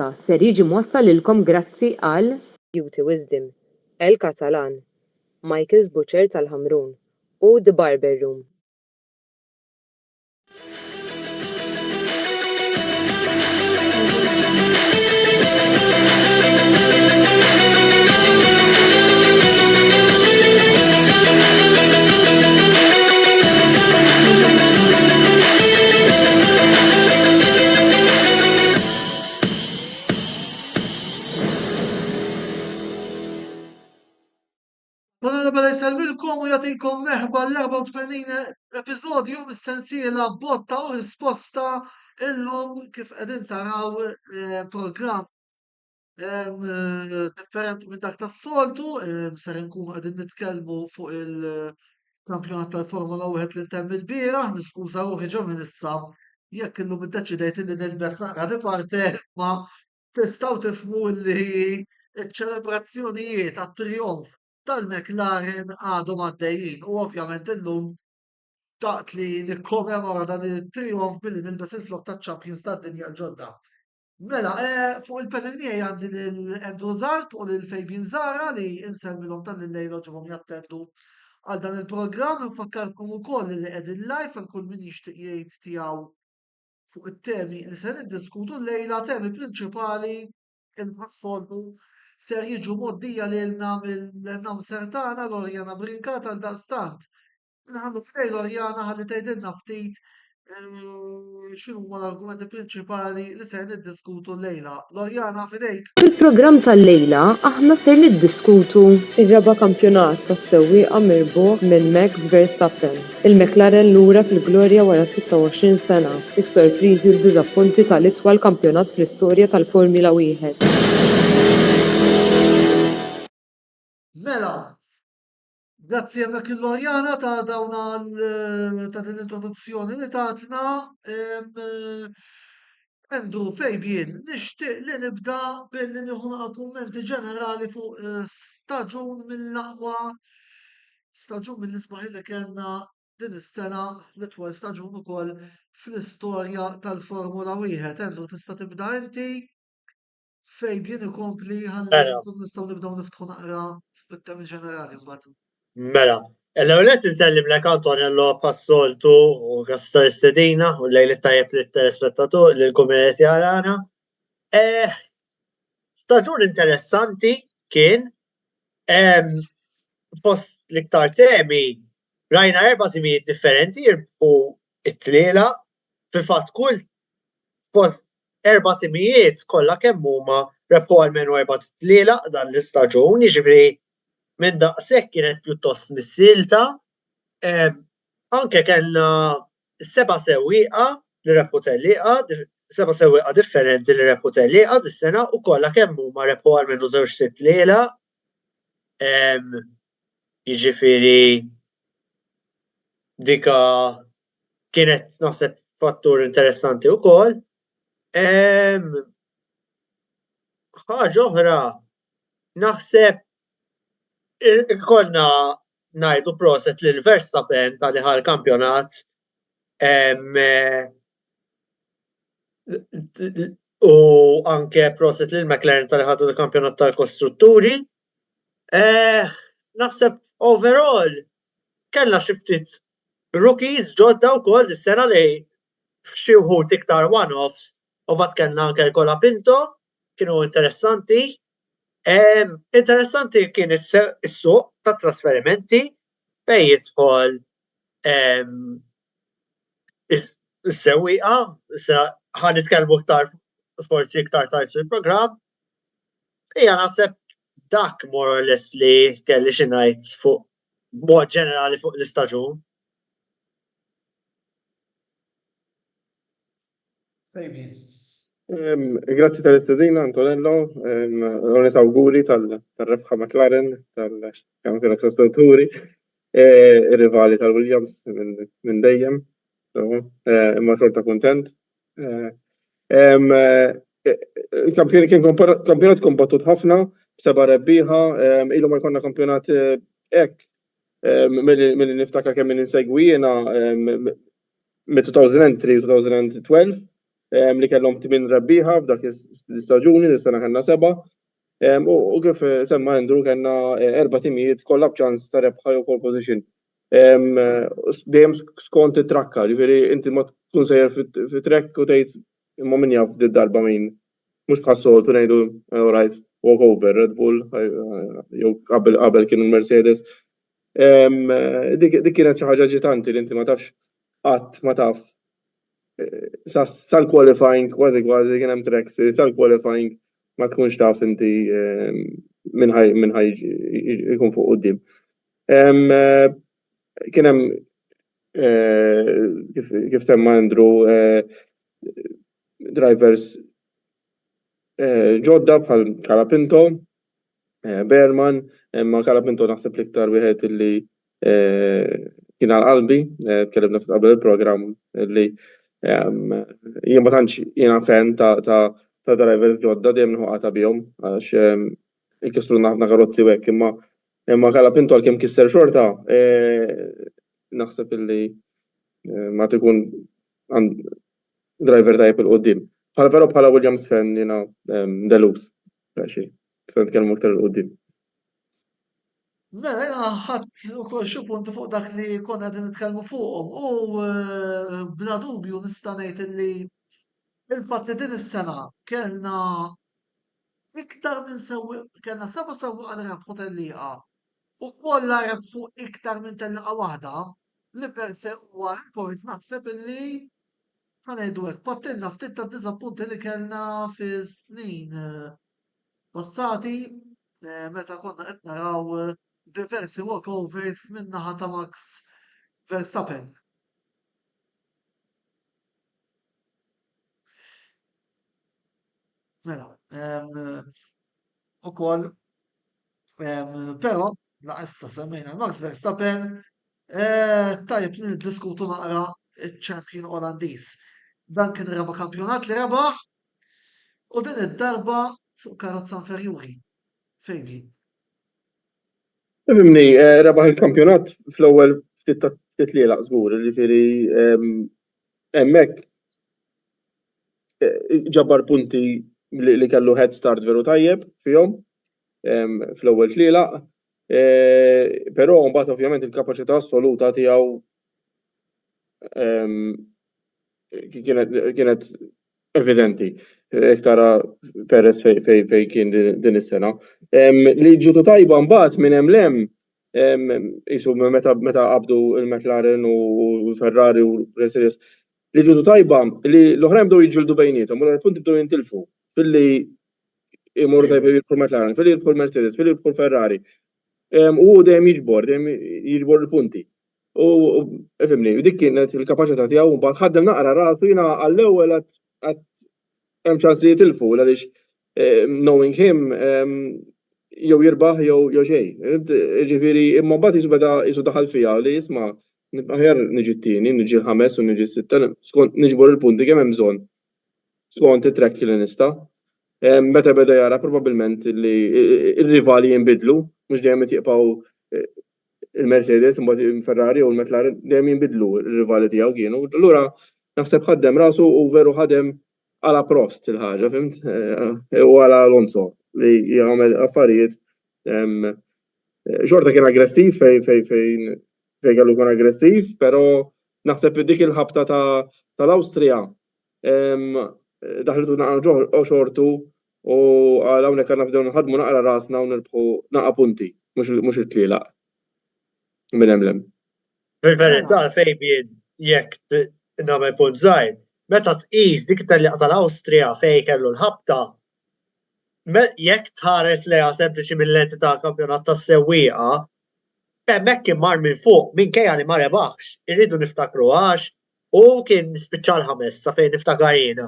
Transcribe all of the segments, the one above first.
issa ser jiġi mwassal lilkom grazzi għal Beauty Wisdom, El Catalan, Michael's Butcher tal-Ħamrun u The Barber Room. Bala jsalmilkom u jagħtikom merħba l-84 episodju mis-sensiela botta u risposta illum kif qegħdin taraw programm differenti minn dak tas-soltu, ser nkunu qegħdin nitkellmu fuq il-kampjonat tal-Formula 1 li ntemm il-bieraħ, niskuża ruħi ġa minn issa jekk illum iddeċidejt li nilbes naqra di parte ma tistgħu tifhmu li ċ-ċelebrazzjonijiet għat-trionf tal-McLaren għadhom għaddejjin u ovvjament illum taqt li nikkommemora dan il-trionf billi nilbes il-flok taċ-Champions tad-dinja ġodda. Mela, fuq il-panel miegħi għandi l-Andrew Zarp u l-Fabian Zara li insemmilhom tal-lejla ġibhom jattendu għal dan il-programm. Infakkarkom ukoll li qegħdin live għal kull min jixtieq jgħid tiegħu fuq it-temi li se niddiskutu llejla, temi prinċipali il-passoltu ser jiġu moddija lilna mill-namser tagħna Lorjana Brinka tal-daqstant. Nħallu fej Lorjana ħalli tgħidilna ftit x'inhuma l-argumenti prinċipali li ser niddiskutu llejla. Lorjana fidejk. Fil-programm tal-lejla aħna ser niddiskutu ir-raba' kampjonat tas-sewwieqa mirbuħ minn Max Verstappen. Il-McLaren lura fil-glorja wara 26 sena. Is-sorpriżi u d-diżappunti tal-itwal kampjonat fl-istorja tal-Formula 1. Mela, grazzi hemmhekk il-Lorjana ta' dawna ta' din l-introduzzjoni li tatna. Andrew, Fabian, nixtieq li nibda billi nieħu kummenti ġenerali fuq staġun mill-aqwa staġun mill-isbaħ li kellna din is-sena l-itwal staġun ukoll fl-istorja tal-Formula 1. Andrew, tista' tibda inti? Fabian ikompli ħalli nkunu nistgħu nibdew niftħu naqra fit-temi ġenerali mbagħad. Mela, l-ewwel insellimlek Antonello pas-soltu u grazzi tal-istedina u lejli tajjeb lit-telespettatur lill-kummenti għarana. Staġun interessanti kien fost l-iktar temi rajna 4 timijiet differenti u it-tliela fil-fatt kull fost 4 timijiet kollha kemm huma rebħu almenu 4 tliela dan l-istaġun, jiġifieri minn daqshekk kienet pjuttost missilta. Anke kellna 7 sewwieqa li rebħu tellieqa, 7 sewwieqa differenti li rebħu tellieqa dis-sena u kollha kemm huma rebħu almenu 2 tliela. Jiġifieri dika kienet naħseb fattur interessanti wkoll. Ħaġa oħra naħseb ikollna ngħidu proset lil Verstappen tal-li ħal kampjonat u anke proset lil McLaren tal-li ħadu l-kampjonat tal-kostrutturi. Naħseb overall kellna xi ftit rookies ġodda wkoll dis-sena li f'xi wħud iktar one-offs u mbagħad kellna anke l-Colapinto kienu interessanti. Interessanti kien is-suq tat trasferimenti fejn jidħol is-sewwieqa, ħa nitkellmu iktar forsi iktar tard fil-programm. Hija naħseb dak more or less li kelli xi ngħid fuq mod ġenerali fuq l-istaġun. Grazzi tal-istedina, Antonello, għonet auguri tal-rebħa McLaren, tal-kampjonat kostrutturi, ir-rivali tal-Williams minn dejjem, imma xorta kuntent. Kien kampjonat kombattut ħafna, b7 rebbieħa, ilu ma jkollna kampjonat hekk milli niftakar kemm min insegwi jiena mid-2003-2012. li kellhom 8 rebbieħa f'dak l-istaġuni li sena kellna 7. U kif semma Andrew kellna 4 timijiet kollha b'ċans ta' rebħa jew pole position. Dejjem skont it-trakka, ġifieri inti ma tkun sejjer fit-trekk u tgħid imma min jaf darba min mhux bħas-soltu ngħidu all right walk over Red Bull jew qabel kienu Mercedes. Dik kienet xi ħaġa ġitanti li inti ma tafx qatt ma taf sal-qualifying kważi kien hemm tracks sal-qualifying ma tkunx taf inti min ħaj jkun fuq quddiem. Kien hemm kif semma Andrew drivers ġodda bħal Kalapinto, Berman, imma Kalapinto naħseb l-iktar wieħed illi kien għal qalbi, tkellimna qabel il-programm li jien ma tantx jiena fan ta' drivers ġodda dejjem nħuqata bihom għax ikissru ħafna karozzi hekk imma Kalapinto għalkemm kisser xorta naħseb illi ma tkun driver tajjeb il-qudiem. Però bħala Williams fan jiena delus xi se nitkellmu aktar il-qudiem. Mela ħadd ukoll xi punti fuq dak li konna qegħdin nitkellmu fuqhom u bla dubju nista' ngħid illi il-fatt li din is-sena kellna iktar minn kellna 7 sewwieqa li rebħu tellieqa u kollha rebħu iktar minn tellieqa waħda li per se huwa report naħseb illi ħanejdu hekk pattilna ftit ta' diżappunti li kellna fi snin passati meta konna qed naraw diversi walkovers min-naħa ta' Max Verstappen. Mela, ukoll però issa semmejna Max Verstappen tajjeb li niddiskutu naqra iċ-champion Olandiż. Dan kien raba' kampjonat li rebaħ u din id-darba fuq karozza inferjuri. Fejn jien? Fimni, rebaħ il-kampjonat fl-ewwel ftit tlielaq żgur, jiġifieri hemmhekk ġabbar punti li kellu head start veru tajjeb fihom fl-ewwel tlielaq, però mbagħad ovvjament il-kapaċità assoluta tiegħu kienet evidenti. Tara Perez fej kien din is-sena. Li ġutu tajba mbagħad minn hemm lem isu meta qabdu il-McLaren u Ferrari u Mercedes li ġutu tajba li l-oħrajn bdew jiġġieldu bejniethom u l-punti bdew jintilfu filli imorru tajba jidħol McLaren, filli jidħol Mercedes, filli jidħol Ferrari. U dejjem jiġbor il-punti. U fimni, dik kienet il-kapaċità tiegħu mbagħad ħaddem naqra rasu jiena għall-ewwel għad hemm ċans li jitilfu għaliex knowing him jew jirbaħ jew xejn. Ġifieri imma mbagħad jisu beda jisu daħal fiha li jisma' aħjar niġi t-tieni, niġi l-5 u niġi s-sitta skont niġbor il-punti kemm hemm bżonn skont it-track li nista'. Meta beda jara probabbilment li r-rivali jinbidlu, mhux dejjem jibqgħu il-Mercedes, imbagħad Ferrari u l-McLaren dejjem jinbidlu r-rivali tiegħu kienu. Allura naħseb ħaddem rasu u veru ħadem għala Prost il-ħaġa, fimt? U għala Alonso li jagħmel affarijiet xorta kien aggressiv fejn kellu kien aggressiv, però naħseb dik il-ħabta tal-Awstrija daħlitu naqra xortu u għal hawnhekk għandna fdew nħadmu naqra rasna u nirbħu naqra punti, mhux it-tlielaq. Minn hemm. Fil-verità fejn jekk nagħmel punt żgħir, meta tqis dik it-tellieqa tal-Awstrija fejn kellu l-ħabta, jekk tħares leha sempliċi mill-lenti ta' kampjonat tas-sewwieqa, hemmhekk kien mar minn fuq minkejja li ma rebaħx. Irridu niftakru għax u kien spiċċa l-ħames sa fejn niftakar jiena.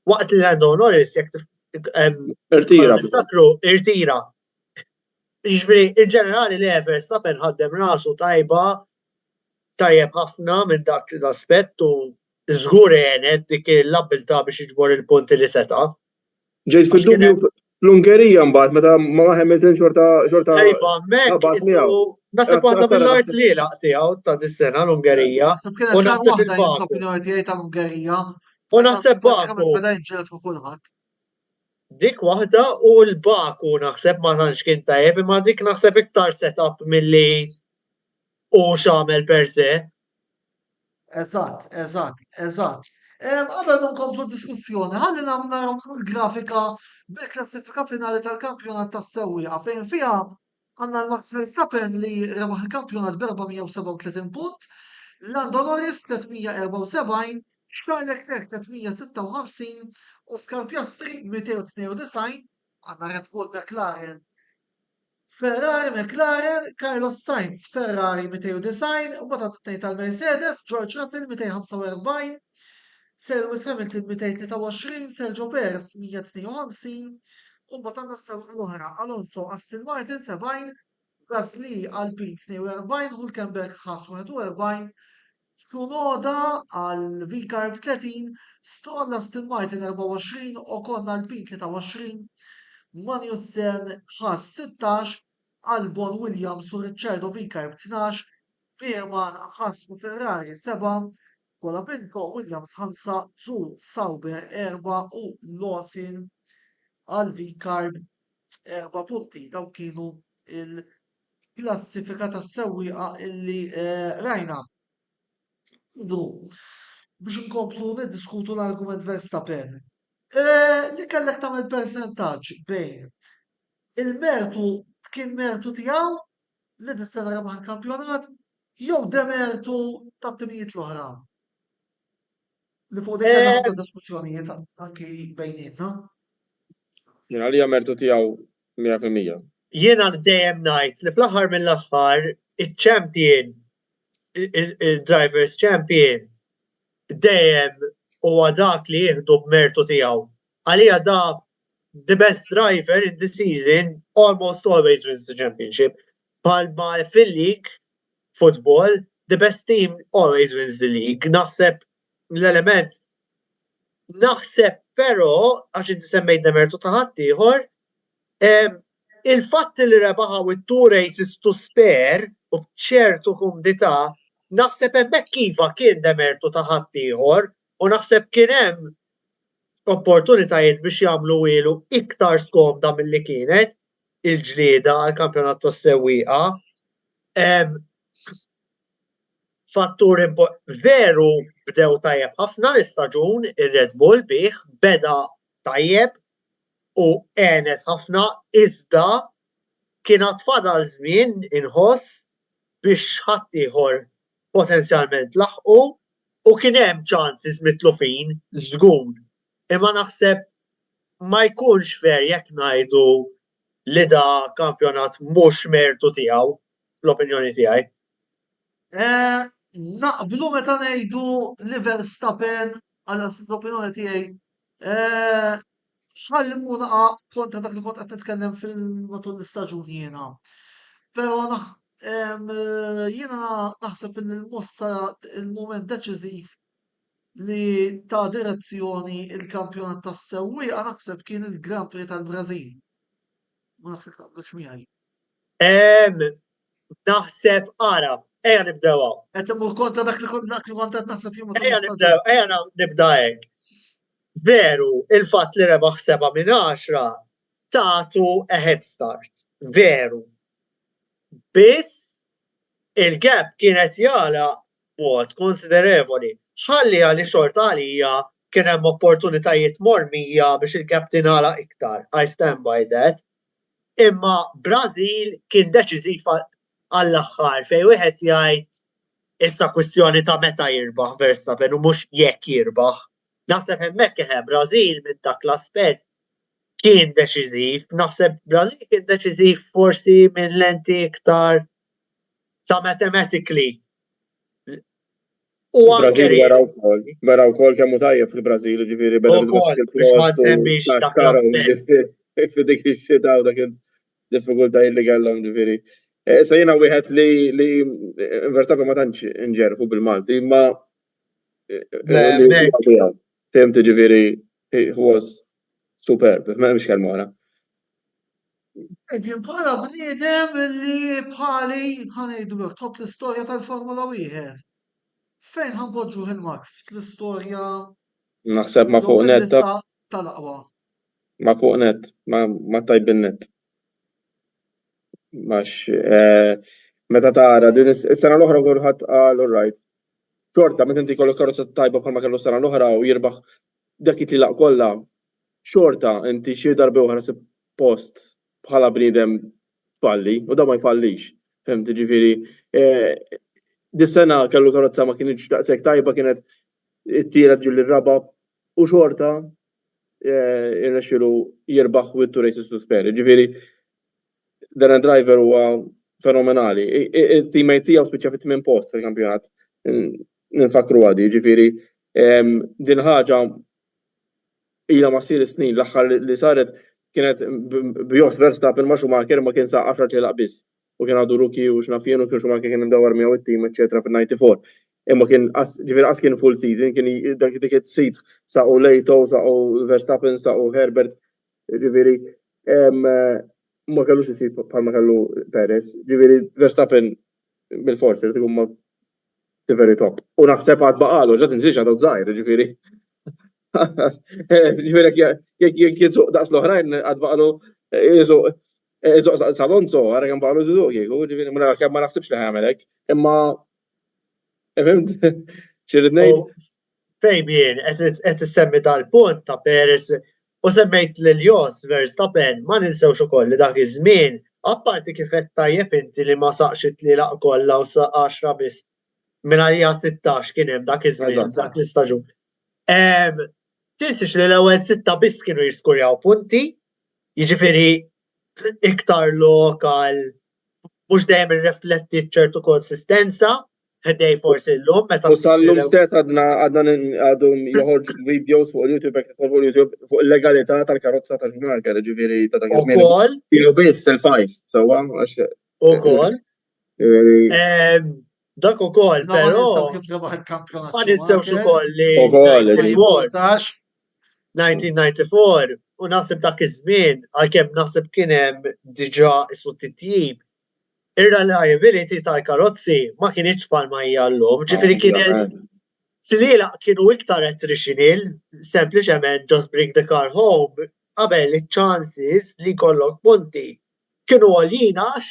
Waqt li Lando Norris jekk niftakru irtira. Jiġifieri in-ġenerali li Verstappen ħaddem rasu tajjeb ħafna minn dak l-aspett u żgur għenet dik l-abbiltà biex jiġbor il-punti li seta'. Ġejt fid-dubju fl-Ungerija mbagħad meta ma Hamilton xorta. Iva, nasib waħda mill-art tlielaq tiegħu ta' dis-sena l-Ungerija. Naħseb kienet l-opinjoni tiegħi tal-Ungerija U naħseb Pratikament Baku, beda jinġeled ma' kulħadd. dik waħda u l-Baku naħseb ma tantx kien tajjeb, imma dik naħseb iktar setup milli u xamel per se. Eżatt. Qabel ma nkomplu diskussjoni, ħalli nagħmlu l-grafika bil-klassifika finali tal-kampjonat tas-sewwieqa fejn fiha għandna l-Max Verstappen li rebaħ il-kampjonat b'437 punt, Lando Norris 374, Charles Leclerc 356, Oscar Piastri 292, għandna Red Bull McLaren Ferrari, McLaren, Carlos Sainz, Ferrari 290, u bata t-tnejn tal-Mercedes, George Russell 245, Sir Lewis Hamilton 223, Sergio Perez 152, u bata nassaw l-oħra, Alonso Aston Martin 70, Gasly Alpine 42, Hulkenberg Haas 41, Tsunoda għal V-Carb 30, Stroll Aston Martin 24, Ocon Alpine 23, Magnussen Haas 16, Albon Williams u Ricciardo Vicarb 12, Veerman Haas u Ferrari 7, Colapinto Williams 5, Zu Sauber 4 u Lawson għal Vicarb 4 punti. Daw kienu il-klassifika tas-sewwieqa illi rajna. Biex nkomplu niddiskutu l-argument Verstappen. Li kellek tagħmel persentaġġ bejn il-mertu kien mertu tiegħu li dis-sena rebaħ il-kampjonat jew demertu tat-timijiet l-oħra. Li fuq dik kellna ħafna diskussjonijiet anki bejnietna. Jena li għamertu tijaw 100%. Jiena dejjem ngħid li fl-aħħar mill-aħħar iċ-champion, il-drivers champion, dejjem huwa dak li jieħdu b'mertu tiegħu. Għalija da the best driver in the season almost always wins the championship. Palma fil-league football, the best team always wins the league. Naħseb l-element, naħseb però, għax inti semmejt demertu ta' ħaddieħor, il-fatt li rebaħaw it-two races to spare u b'ċertu kumdità, naħseb hemmhekk iva kien demertu ta' ħaddieħor u naħseb kien hemm opportunitajiet biex jagħmlu ilu iktar skomda milli kienet il-ġlieda għal-kampjonat tas-sewwieqa. Fattur veru bdew tajjeb ħafna l-istaġun ir-Red Bull bih beda tajjeb u għenet ħafna iżda kienet fadal żmien inħoss biex ħaddieħor potenzjalment laħqu u kien hemm chances mitlufin żgur. Imma naħseb ma jkunx fer jekk ngħidu li da kampjonat mhux mertu tiegħu fl-opinjoni tiegħi. Naqblu meta ngħidu li Verstappen għal l-opinjoni tiegħi ħallimu naqa' kontra dak li kont qed nitkellem fil-matul l-istaġun jiena. Però jiena naħseb in il-mossa il-mument deċiżiv li ta' direzzjoni il-kampjonat tas-sewwieqa naħseb kien il-Grand Prix tal-Brażil. Ma nafx jekk taqblux miegħi. Naħseb ara, ejja nibdew. Qed imur kontra dak li kont qed naħseb jien Ejja nibda hekk. Veru, il-fatt li rebaħ 7 minn 10 tagħtu a head start. Veru. Biss il-gap kienet jala mod konsiderevoli. Ħalli għali xorta għalija kien hemm opportunitajiet mormija biex il-gap tingħala iktar. I stand by that. Imma Brażil kien deċiżiv għall-aħħar fejn wieħed jgħid issa kwistjoni ta' meta jirbaħ Verstappen u mhux jekk jirbaħ. Naħseb hemmhekk Brażil minn dak l-aspett kien deċiżiv. Naħseb Brażil kien deċiżiv forsi minn lenti iktar ta' mathematically. U Brażil wara wkoll kemm hu tajjeb fil-Brażil, ġifieri biex ma nsemmix dak l-aspett. Dik ix-xita u dak il-diffikultajiet li kellhom ġifieri. Issa jiena wieħed li Verstappen ma tantx inġerfu bil-Malti, imma fehmti ġifieri he was superb, m'hemmx kelma oħra. Bħala bniedem li bħali ħanejdu top l-istorja tal-Formula 1. Fejn ħanpoġġu il-Max fl-istorja Naħseb ma' jew fuq net fil-lista tal-aqwa. ma' fuq net, ma' tajbin net. Max, meta tara, din is-sena l-oħra kulħadd qal alright. Xorta, meta inti kollok karozza tajba bħalma kellu s-sena l-oħra u jirbaħ dak jitlaq kollha, xorta inti xi darba oħra sib post bħala bniedem falli u da ma jfallix. Fehmt, ġifieri dis-sena kellu karozza ma kienx daqshekk tajba, kienet it-tielet ġieli r-raba' u xorta irnexxielu jirbaħ with two races to spare. Ġifieri dan driver huwa fenomenali. It-teammate tiegħu spiċċa fit-tmien post fil-kampjonat. Ninfakru għadi, ġifieri din ħaġa ilha ma ssir snin, l-aħħar li saret kienet b'Jos Verstappen ma' Schumacher ma kien sa 10 tilaq biss. U kien għadu rookie u x'naf jien u kien Schumacher kien imdawwar miegħu it-team eċetera fil-94. Imma kien ġifieri kien full season, kien dik it-sit saqgħu Leito, saqgħu Verstappen, saqgħu Herbert, ġifieri ma kellux isit bħalma kellu Perez, ġifieri Verstappen bil-forsi irid ikun ma' very top. U naħseb għad baqalu, ġat nżiex għadu żgħir, ġifieri. Ġifieri jekk jitsuq daqs l-oħrajn għad baqalu jisuq Alonso, għara kemm baqalu żiduq jieku, ġifieri ma naħsibx li ħagħmel hekk. Imma fimt x'irid ngħid? Fejbien, qed issemmi dal-punt ta' Perez u semmejt lil-Jos Verstappen, ma ninsewx ukoll li dak iż-żmien, apparti kif qed tajjeb inti li ma saqx it-tlielaq kollha u saq 10 biss mingħajja 16 kien hemm dak iż-żmien dak l-istaġun. Tinsiex li l-ewwel 6 biss kienu jiskurjaw punti, jiġifieri iktar lokal mhux dejjem irrifletti ċertu konsistenza, ħdej forsi llum meta U sal-lum stess għadhom joħorġu videos fuq YouTube fuq il-legalità tal-karozza tal-Schumacher, ġifieri ta' dak iż-żmien. ukoll Ilu biss il-5, sewwa għax ukoll dak ukoll, però kif rebaħ il-kampjonat. ma ninsewx ukoll li Ukoll, 1994 u naħseb dak iż-żmien għalkemm naħseb kien hemm diġà isu titjib ir-reliability tal-karozzi ma kienx bħalma hija llum, ġifieri kienet tlielaq kienu iktar attritional, sempliċement just bring the car home, qabel iċ-chances li jkollok punti kienu għolin għax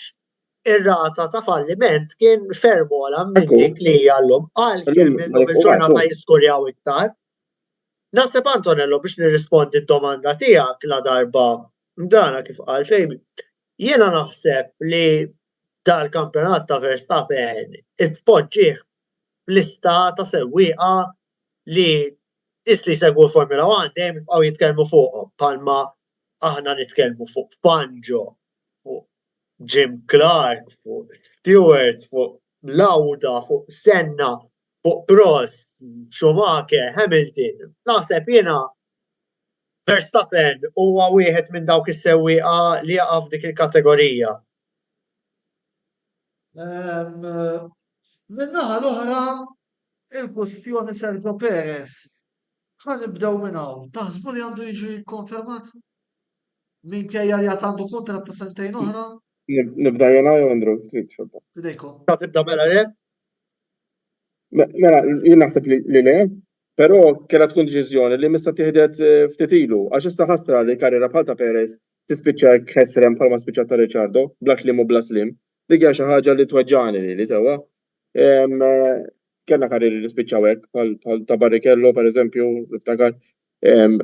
ir-rata ta' falliment kien ferm ogħla minn dik li hija llum. Għalkemm illum il-ġurnata jiskurjaw iktar. Naħseb Antonello biex nirrispondi d-domanda tiegħek la darba dana kif qal fejn. Jiena naħseb li dal-kampjonat ta' Verstappen itpoġġih f'lista ta' sewwieqa li isli segwu l-Formula 1 dejjem jibqgħu jitkellmu fuqhom bħalma aħna nitkellmu fuq Fangio, fuq Jim Clark, fuq Stewart, fuq Lauda, fuq Senna, fuq Prost, Schumacher, Hamilton. Naħseb jiena Verstappen huwa wieħed minn dawk is-sewwieqa li jaqa' f'dik il-kategorija. Min-naħa l-oħra il-kwestjoni Sergio Perez. Ħanibdew minn hawn. Taħsbu li għandu jiġi konfermat? Minkejja li għad għandu kontratt ta' sentejn oħra? Nibda jena jew Andrew, trid xogħol. Fidejkom. Ta' tibda mela le? Mela, jien naħseb li le, però kellha tkun deċiżjoni li mista tieħdet ftit ilu, għax issa ħassra li karriera bħal ta' Perez tispiċċa ħessrem bħalma spiċċat ta' Ricciardo, bla klim u bla slim. Dik hija xi ħaġa li tweġġani li sewwa. Kellna karrieri li spiċċaw hekk bħal ta' Barrichello pereżempju, niftakar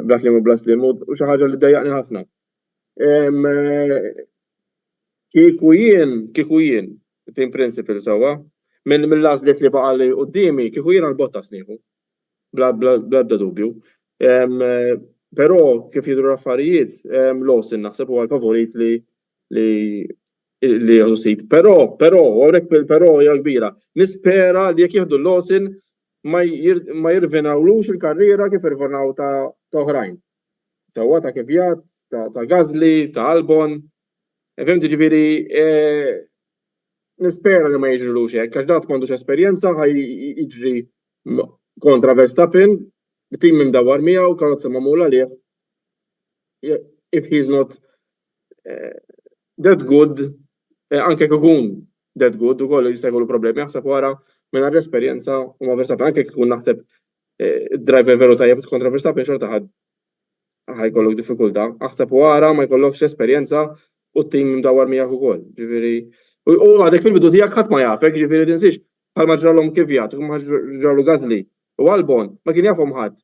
bla klim u bla slim u xi ħaġa li ddejjaqni ħafna. Kieku jien, team principal sewwa, mill-għażliet li baqa' li qudiemi, kieku jien għall-Bottas nieħu. Bla dubju. Però kif jidhru l-affarijiet, Lawson naħseb huwa l-favorit li jieħdu sit. Però hija kbira. Nispera li jekk jieħdu Lawson ma jirvinawlux il-karriera kif irvinaw ta' oħrajn. Sewwa ta' Kvyat, ta' Gasly, ta' Albon. Fehmti ġifieri nispera li ma jiġrilux hekk, għax dat m'għandux esperjenza ħaj jiġri kontra Verstappen, tim mimdawwar miegħu, karozza magħmula lih. If he's not that good, anke kikun that good, ukoll jistgħu problemi, naħseb wara mingħajr esperjenza u ma Verstappen anke kikun naħseb driver veru tajjeb kontra Verstappen xorta ħajkollok diffikultà. Aħseb wara ma jkollokx esperjenza u t-tim mdawwar miegħek ukoll. Ġifieri u għadek fil-bidu tiegħek ħadd ma jafek, ġifieri tinsix bħalma ġralhom Kvyat, u ġralu Gasly u Albon ma kien jafhom ħadd.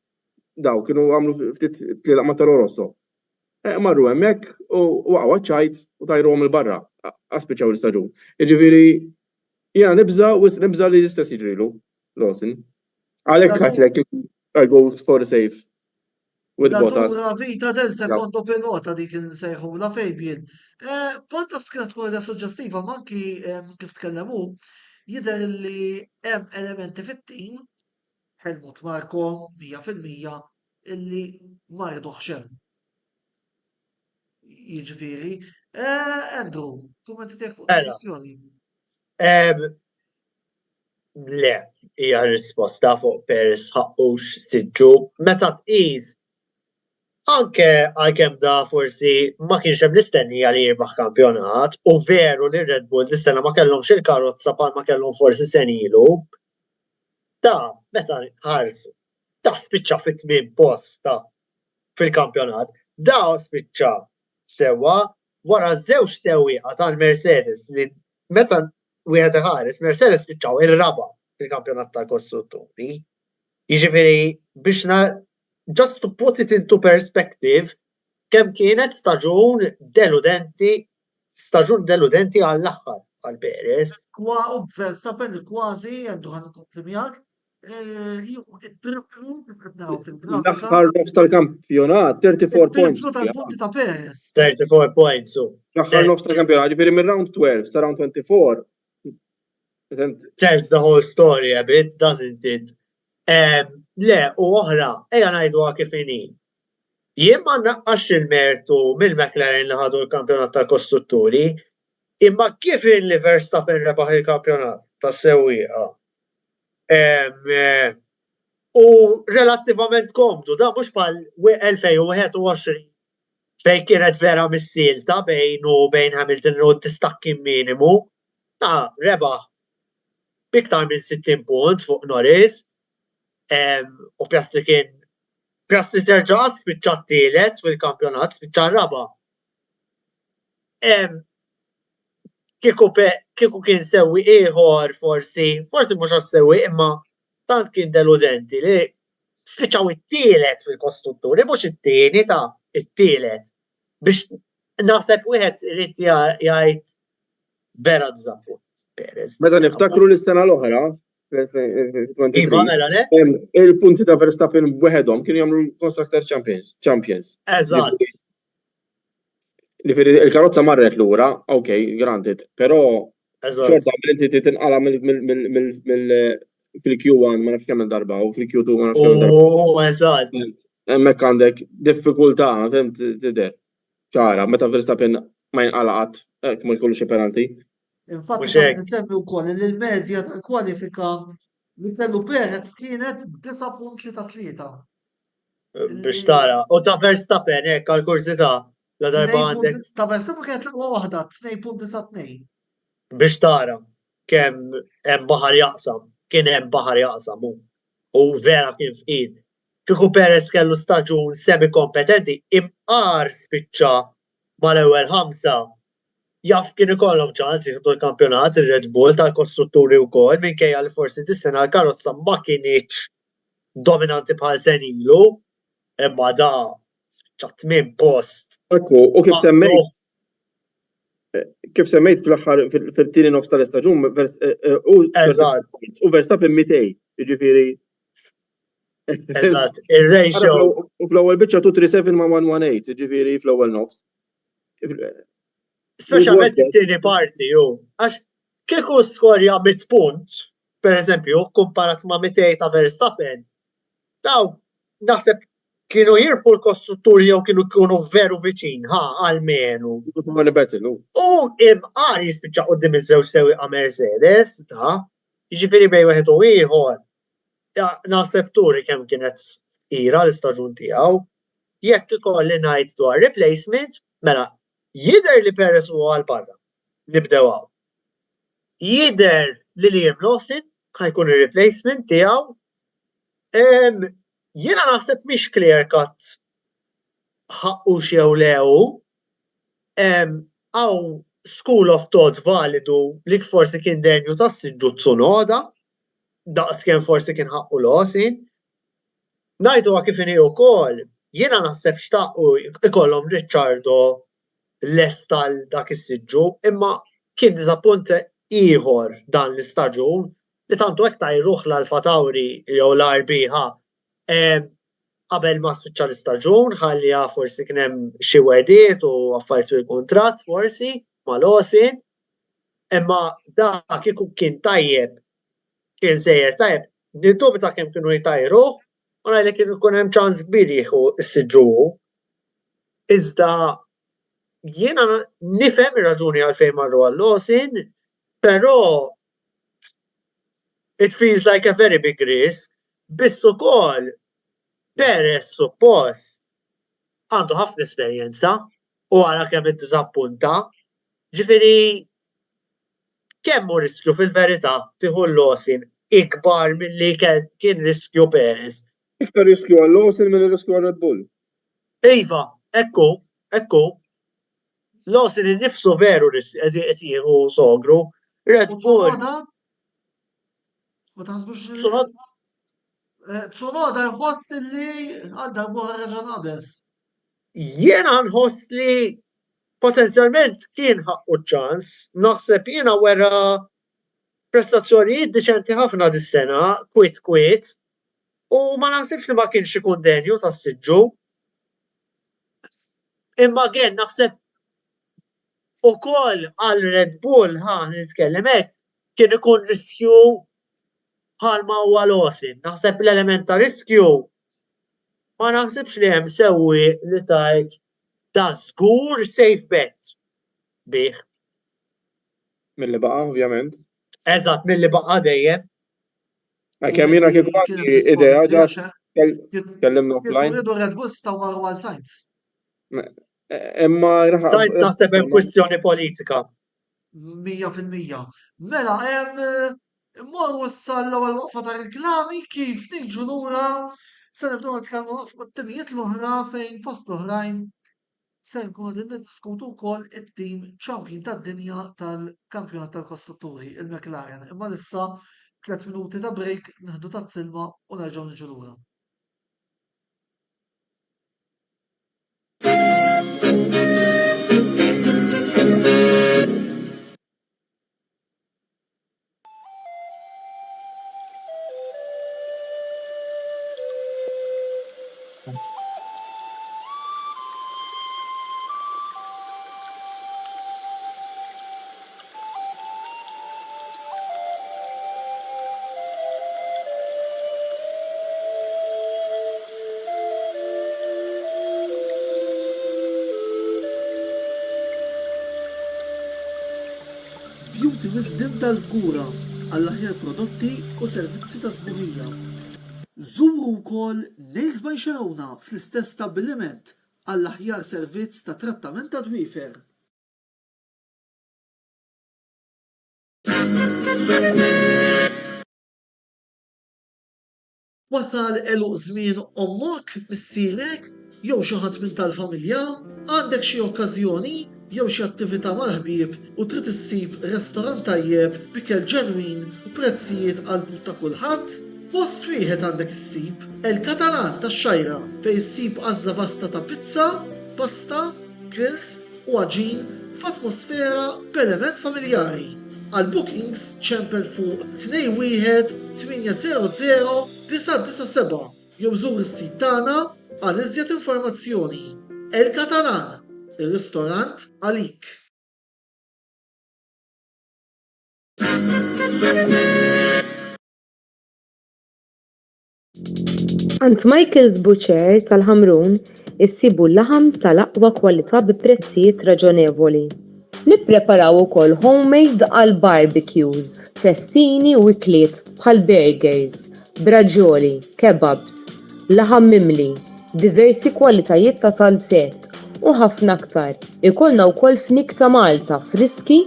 Daw kienu għamlu ftit tlielaq ma' Toro Rosso. Marru hemmhekk u waqgħu ċajt u tajruhom il-barra. Aspiċċaw l-istaġun. Jiġifieri jiena nibża li l-istess jiġrilu Lawson. Għalhekk għatlek I go for safe with Bottas. La vita del secondo pilota dik insejħu la Fabian. Bottas kienet wara suġġestiva manki kif tkellemu jidher li hemm elementi fit-tim Helmut Marko 100% illi ma jduħx hemm. Jiġifieri, Andrew, kummenti tiegħek fuq il-kwistjoni. Le, hija risposta fuq Perez ħaqqux siġġu meta tqis anke għalkemm da forsi ma kienx hemm nistennija li jirbaħ kampjonat u veru li Red Bull dis-sena ma kellhomx il-karozza bħal ma kellhom forsi senilu. Da, meta ħarsu, da spiċċa fit-tmiem posta fil-kampjonat, da spiċċa sewa wara żewġ sewwieqa tal-Mercedes li meta wieħed iħares Mercedes spiċċaw ir-raba' fil-kampjonat tal-kostrutturi. Jiġifieri biex just to put it into perspective, kemm kienet staġun deludenti għall-aħħar għal Perez. U Verstappen kważi għandu ħankompli miegħek. L-aħħar nofs tal-kampjonat 34 points. tal-punti ta' Perez. 34 points. L-aħħar nofs tal-kampjonat, ġifieri minn round 12 sa round 24. Tells the whole story a bit, doesn't it? Le, u oħra, ejja ngħiduha kif inhi. Jien ma naqqax il-mertu mill-McLaren li ħadu l-kampjonat tal-kostrutturi, imma kif li Verstappen rebaħ il-kampjonat tas-sewwieqa. U relattivament komdu, da mhux bħal 2021 fejn kienet vera missilta bejn Hamilton u distakki minimu. Ta' rebaħ biktar minn 60 punt fuq Norris. U Piastri terġa' spiċċa t-tielet fil-kampjonat, spiċċa raba'. Kieku kien sewwi ieħor forsi mhux għas-sewwi imma tant kien deludenti li spiċċaw it-tielet fil-kostrutturi, mhux it-tieni it-tielet. Biex naħseb wieħed irid jgħid vera dżappu Perez. Meta niftakru l-sena l-oħra, Iva mela le? Il-punti ta' Verstappen b'weħedhom kienu jagħmlu Constructors Champions. Eżatt. Il-karozza marret lura, ok, granted, però xorta inti tinqala fil-Q1 ma nafx kemm darba u fil-Q2 ma nafx kemm darba. Eżatt. Hemmhekk għandek diffikultà, fimt tidher. Ċara, meta Verstappen ma jinqalaqat, ma jkollux xi penalty. Infatti kan nisemmi wkoll li l-medja tal-kwalifika li kellu Perez kienet 9.33. Biex tara. U ta' Verstappen hekk għal kursità la darba għandek. Ta' Verstappen kienet l-aqwa waħda 2.92. Biex tara kemm hemm baħar jaqsam, kien hemm baħar jaqsam u vera kien fqid. Kieku Perez kellu staġun semi kompetenti imqar spiċċa mal-ewwel ħamsa. Jaf kien ikollhom ċans jieħdu l-kampjonat ir-Red Bull tal-kostrutturi wkoll minkejja li forsi dis-sena l-karozza ma kienx dominanti bħal sen ilu, imma da ċat-tmiem post. U kif semmejt fl-aħħar fil-tieni nofs tal-istaġun u Verstappen 200, jiġifieri. Eżatt, ir-ratio. U fl-ewwel biċċa 237 ma' 118, jiġifieri fl-ewwel nofs. Speċjalment it-tieni parti, għax kieku skorja 100 punt, per eżempju, komparat ma' 200 ta' Verstappen, daw naħseb kienu jirpu l-kostrutturi jew kienu veru viċin, għalmenu. U imqar jispiċċa qudiem iż-żewġ sewwieqa Mercedes, jiġifieri bejn wieħed u ieħor. Naħseb turi kemm kienet ira l-istaġun tiegħu. Jekk ikolli ngħid dwar replacement, mela jidher li Perez huwa għal barra. Nibdew hawn. Jidher li Liam Lawson ħajkun ir-replacement tiegħu Jiena naħseb mhix clear cut ħaqqux jew lew. Hawn school of thought validu li forsi kien denju tas-Siġġu Tsunoda, daqskemm forsi kien ħaqqu Lawson. Ngħiduha kif inhi wkoll, jiena naħseb xtaqqu ikollhom Ricciardo lest għal dak is-Siġġu, imma kien diżappunt ieħor dan l-istaġun li tantu hekk tajruh l-Alfa Tauri jew l-RBħ qabel ma spiċċa l-istaġun ħalli forsi kien hemm xi weddiet u affarijiet fil-kuntratt forsi ma' Lawson, imma dak kieku kien tajjeb kien sejjer tajjeb, nidubita kemm kienu jtajruh u ngħidlek kien ikun hemm ċans kbir jieħu s-Siġġu. Iżda jiena nifhem ir-raġuni għalfejn marru għal Lawson, però it feels like a very big risk, biss ukoll Perez suppost għandu ħafna esperjenza u għara kemm iddiżappunta. Ġifieri kemm hu riskju fil-verità tieħu Lawson ikbar milli kien riskju Perez. Iktar riskju għal Lawson milli riskju għal Red Bull. Iva, ekku. Lawson innifsu veru qed jieħu sogru. Red Bull. Ma taħsbux Tsunoda jħoss li għadda buħra raġan qabes. Jiena nħoss li potenzjalment kien ħaqqu ċans, naħseb jiena wera prestazzjonijiet diċenti ħafna dis-sena, kwit, u ma naħsibx li ma kienx ikun denju tas-Siġġu. Imma kien naħseb ukoll għal Red Bull nitkellem hekk kien ikun riskju bħalma huwa Lawson. Naħseb l-element ta' riskju ma naħsibx li hemm sewwi li tajt ta' żgur safe bet bih. Milli baqa' ovvjament. Eżatt, milli baqa' dejjem. Kemm jiena kieku għandi idea tkellimna offline. Irridu Red Bull staw marru għal Sainz. Imma Sainz naħseb hemm kwistjoni politika. 100%. Mela hemm Morru s-salla waqfa ta' reklami kif niġu lura se nibdew nitkellmu fuq it-timijiet l-oħra fejn fost l-oħrajn se nkunu qegħdin niddiskutu wkoll it-tim champion tad-dinja tal-kampjonat tal-Kostrutturi, il-McLaren. Imma issa 3 minuti ta' break nieħdu tazz-ilma u nerġgħu niġu lura. Beauty Wisdom tal-Fgura għall-aħjar prodotti u servizzi ta' sbuħija. Żuru wkoll Nails by Xarawna fl-istess stabbiliment għall-aħjar servizz ta' trattament ta' dwiefer. Wasal eluq żmien ommok, missierek, jew xi ħadd minn tal-familja, għandek xi okkażjoni jew xi attività mal-ħbieb u trid issib restorant tajjeb bikel ġenwin u prezzijiet qalbu ta' kulħadd, post wieħed għandek issib El-Katalan tax-Xajra fejn issib għażla vasta ta' pizza, pasta, grills u għaġin f'atmosfera b'element familjari. Għal bookings ċempel fuq 21-800-997 jew żur is-sit tagħna għal iżjed informazzjoni. El-Katalan, ir-ristorant għalik. Ant Michael's Butcher tal-Ħamrun issibu l-laħam tal-aqwa kwalità bi prezzijiet raġonevoli. Nippreparaw ukoll homemade għal barbecues, festini u ikliet bħal burgers, braġoli, kebabs, laħam mimli, diversi kwalitajiet ta' salsett u ħafna aktar. Ikollna wkoll fnik ta' Malta friski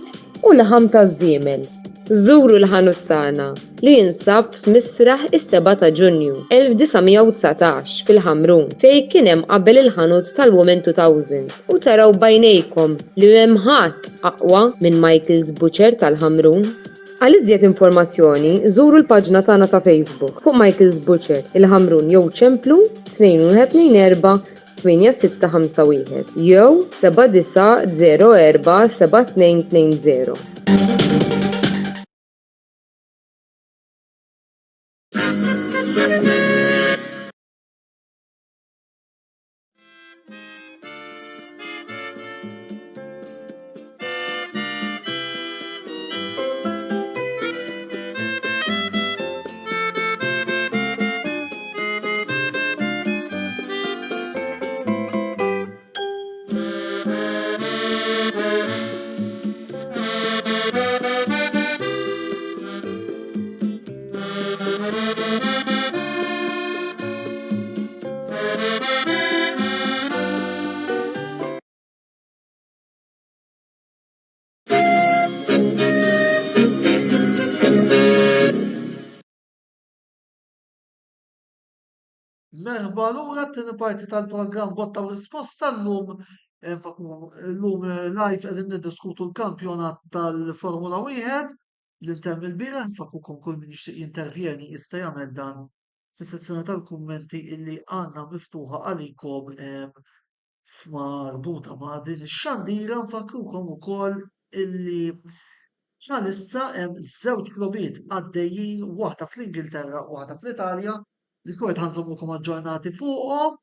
u laħam ta' żiemel. Żuru l-ħanut tagħna li jinsab f'Misraħ is-7 ta' Ġunju 1919 fil-Ħamrun fejn kien hemm qabel il-ħanut tal-Women 2000 u taraw b'għajnejkom li hemm ħadd aqwa minn Michael's Butcher tal-Ħamrun. Għal iżjed informazzjoni, żuru l-paġna tagħna ta' Facebook fuq Michael's Butcher il-Ħamrun jew ċemplu 2124 8651 jew 7904 7220. Merħba lura t-tieni parti tal-programm botta u risposta llum llum live qegħdin niddiskutu l-kampjonat tal-Formula 1 li ntemm il-bieraħ nfakrukom kull min jixtieq jintervjeni jista' jagħmel dan fis-sezzjoni tal-kummenti illi għandna miftuħa għalikom marbuta ma' din ix-xandira nfakrukom ukoll illi bħalissa hemm żewġ klobiet għaddejjin waħda fl-Ingilterra u waħda fl-Italja li swed ħanżommukom aġġornati fuqhom.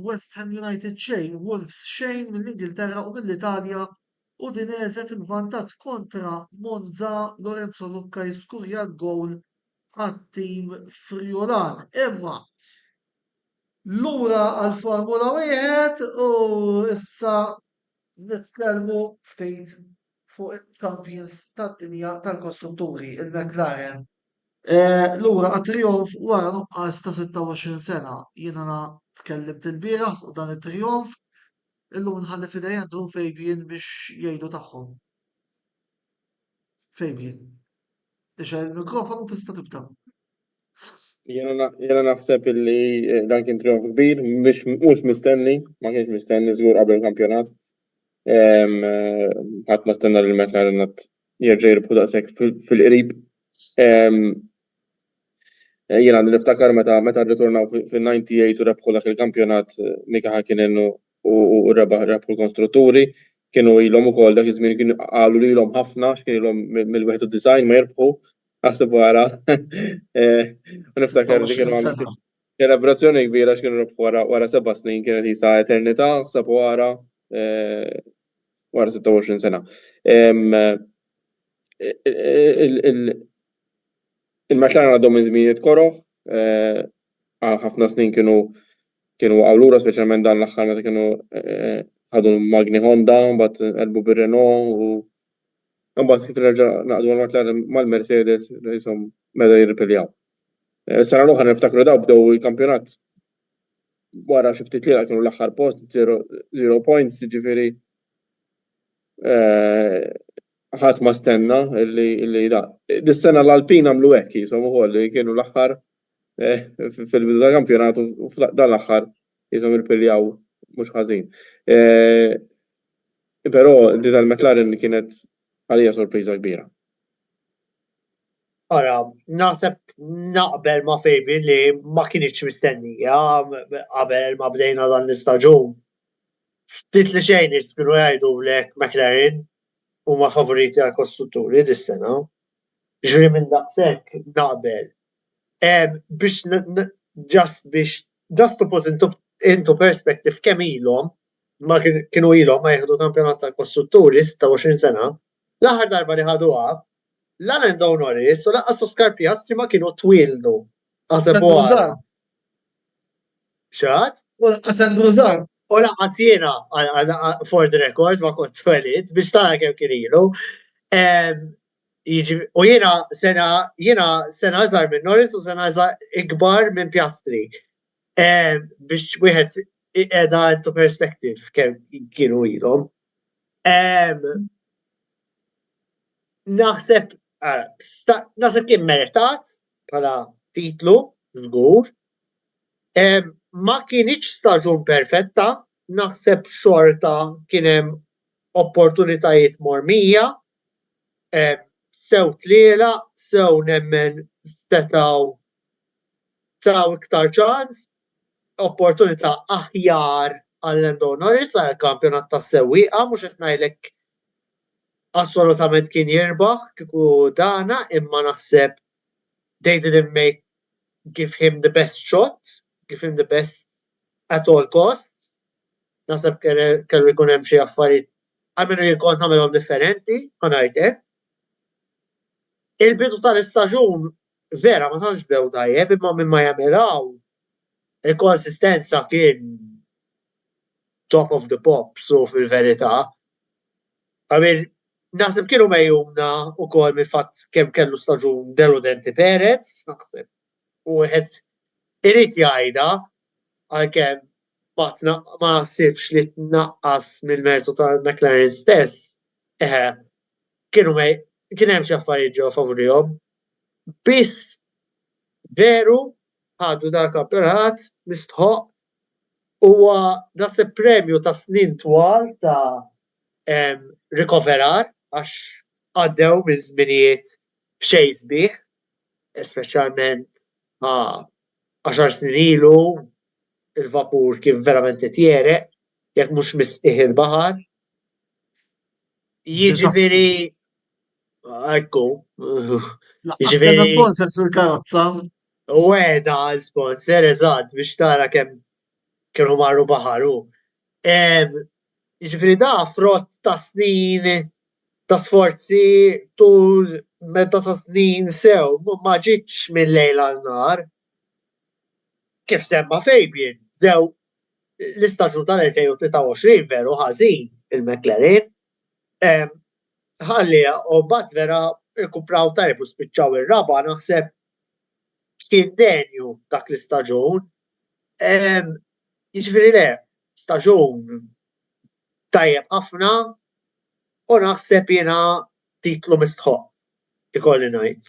West Ham United xejn, Wolves xejn mill-Ingilterra u mill-Italja Udinese fil-vantaġġ kontra Monza Lorenzo Lucca jiskurja l-gowl għat-tim Friolan. Imma lura għall-Formula 1 u issa nitkellmu ftit fuq il-champions tad-dinja tal-kostrutturi, il-McLaren. Lura għat-trionf wara nuqqas ta' 26 sena. Jiena tkellimt il-bieraħ fuq dan it-trionf, illum nħalli f'idejja Andrew Fabian biex jgħidu tagħhom. Fabian, ix il-mikrofonu tista' tibda. Jena naħseb illi dan kien trionf kbir, mhux mistenni, ma kienx mistenni żgur qabel il-kampjonat. Ħadd ma stenna li l-McLaren jerġa' jirbħu daqshekk fil-qrib. Jena niftakar meta rritornaw fil-98 u rebħu dak il-kampjonat Mika Hakkinen u rebħu l-kostrutturi, kienu ilhom ukoll dak iż-żmien kienu qalu lilhom ħafna x'kien ilhom mill-91 ma jirbħu, aħseb wara. Niftakar li kienu ċelebrazzjoni kbira x'kienu rebħu wara 7 snin kienet isa eternità, ħseb wara 26 sena. Il-McLaren għadhom minn żminijiet koroħ, ħafna snin kienu għawlura, speċjalment dan l-aħħar meta kienu ħadu Magni Honda, mbagħad qalbu bir-Renault u mbagħad kif nerġa' naqdu l-McLaren mal-Mercedes jisom meta jirripiljaw. Sena l-oħra niftakru daw bdew il-kampjonat wara xi ftit liegħa kienu l-aħħar post 0 points, jiġifieri ħadd ma stenna illi da. Dis-sena l-Alpin għamlu hekk jisom ukoll li kienu l-aħħar fil-bidu tal-kampjonat u dan l-aħħar jisom irpiljaw mhux ħażin. Però di tal-McLaren kienet għalija sorpriża kbira. Ora, naħseb naqbel ma' Fabian li ma kienx mistennija qabel ma bdejna dan l-istaġun. Ftit li xejn kienu jgħidu lek McLaren huma favoriti għal kostrutturi dis-sena. Ġifieri minn daqshekk naqbel. Just to put into perspective kemm ilhom ma kienu ilhom ma jieħdu kampjonat tal-kostrutturi 26 sena, l-aħħar darba li ħaduha Lando Norris u laqqas Oscar Piastri ma kienu twildu. X'għad? Għasen Bruzar. U laqqas jiena for the record ma kont twelid biex tara kemm kien ilu. U jiena sena żgħar minn Norris u sena ikbar minn Piastri. Biex wieħed qiegħda into perspective kemm kienu ilhom. Naħseb Nasib kien meritat bħala titlu, żgur. Ma kienx staġun perfetta, naħseb xorta kien hemm opportunitajiet mormija, sew tliela, sew nemmen setgħu taw iktar ċans, opportunità aħjar għall-Lando Norris għall-kampjonat tas-sewwieqa, mhux qed ngħidlek assolutament kien jirbaħ kieku dana, imma naħseb they didn't give him the best shot, give him the best at all costs. Naħseb kellu jkun hemm xi affarijiet għalmenu jkun nagħmelhom differenti, ħanajtek. Il-bidu tal-istaġun vera ma tantx bdew tajjeb, imma minn ma jagħmilhaw il-konsistenza kien top of the pops u fil-verità. Naħseb kienu mejjumna wkoll mill-fatt kemm kellu staġun deludenti Perez, naħseb. U wieħed irid jgħidha għalkemm ma naħsibx li tnaqqas mill-mertu tal-McLaren stess. Kien hemm xi affarijiet ġew favorihom. Biss veru ħadu dal-kampjonat mistħoq huwa naħseb premju ta' snin twal ta' rikoverar għax għaddew minn żminijiet f'xejn sbieħ, speċjalment 10 snin ilu il-vapur kien verament qed jereq jekk mhux mistieħ il-baħar. Jiġifieri ekku. Jiġifieri sponsor sul karozza. Weda l-sponsor eżatt biex tara kemm kienu marru baħaru. Jiġifieri da frott ta' snin ta' sforzi tul medda ta' snin sew ma ġitx mill-lejl għal-nar. Kif semma Fabian, bdew l-istaġun tal-2023 veru ħażin il-McLaren. Ħalli u mbagħad vera rkupraw tajb u spiċċaw ir-raba' naħseb kien denju dak l-istaġun. Jiġifieri le, staġun tajjeb ħafna u naħseb jiena titlu mistħoq ikolli ngħid.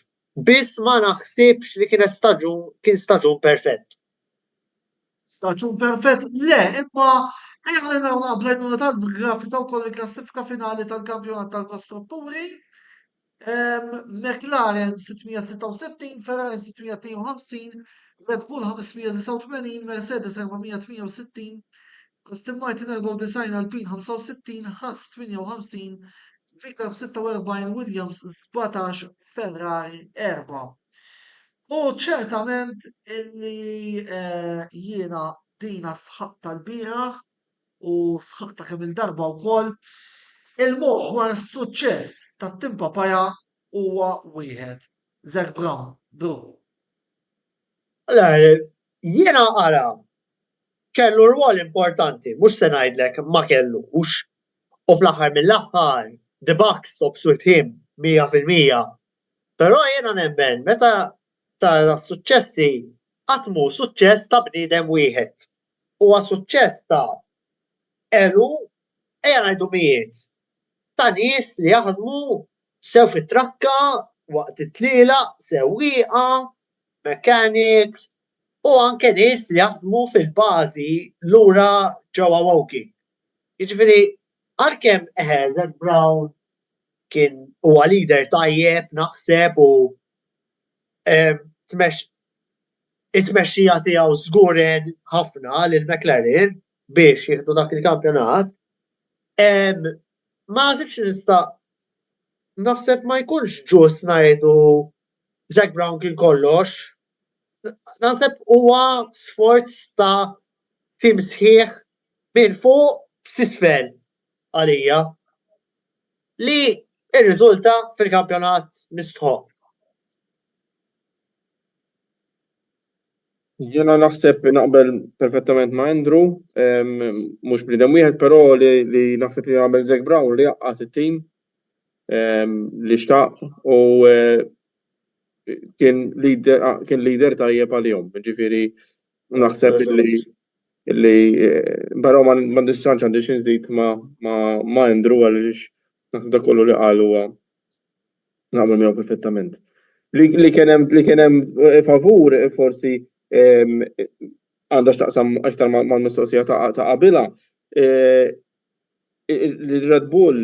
Biss ma naħsibx li kien staġun perfett. Staġun perfett? Le, imma ejja naqblu tal-grafika wkoll il-klassifika finali tal-kampjonat tal-kostrutturi. McLaren 666, Ferrari 652, Red Bull 589, Mercedes 468, Aston Martin 94, Alpine 65, Haas 58, Victor 46, Williams 17, Ferrari 4. U ċertament illi jiena dina sħaq tal-bieraħ u sħaq ta' kemm il-darba wkoll il-moħħ wara s-suċċess tat-Tim Papaja huwa wieħed. Zach Brown, Bru. Jiena ara kellu rwol importanti, mhux se ngħidlek ma kellux. U fl-aħħar mill-aħħar the buck stops with him 100%. Però jiena nemmen meta tara suċċessi qatt mhu suċċess ta' bniedem wieħed. Huwa suċċess ta' elu ejja ngħidu mijiet ta' nies li jaħdmu sew fit-trakka waqt it-tliela, sewwieqa, mechanics u anke nies li jaħdmu fil-bażi lura ġewwa Woking. Jiġifieri għalkemm Zach Brown kien huwa leader tajjeb naħseb u it-tmexxija tiegħu żguren ħafna lil McLaren biex jieħdu dak il-kampjonat. Ma nasibx nista' naħseb ma jkunx ġust ngħidu Zach Brown kien kollox. Naħseb huwa sforz ta' tim sħiħ minn fuq s'isfel għalija li ir-riżulta fil-kampjonat mistħoq. Jiena naħseb naqbel perfettament ma' Andrew, mhux bniedem wieħed, però li naħseb li jagħmel Zach Brown li jaqqat it-tim li xtaq u kien leader tajjeb għalihom. Ġifieri naħseb li però ma nistgħux għandix inżid ma' Andrew għaliex naħseb dak kollu li qal huwa Nagħmel miegħu perfettament. Li kien hemm favur forsi għandha x'taqsam aktar mal-mistoqsija ta' qabilha. Red Bull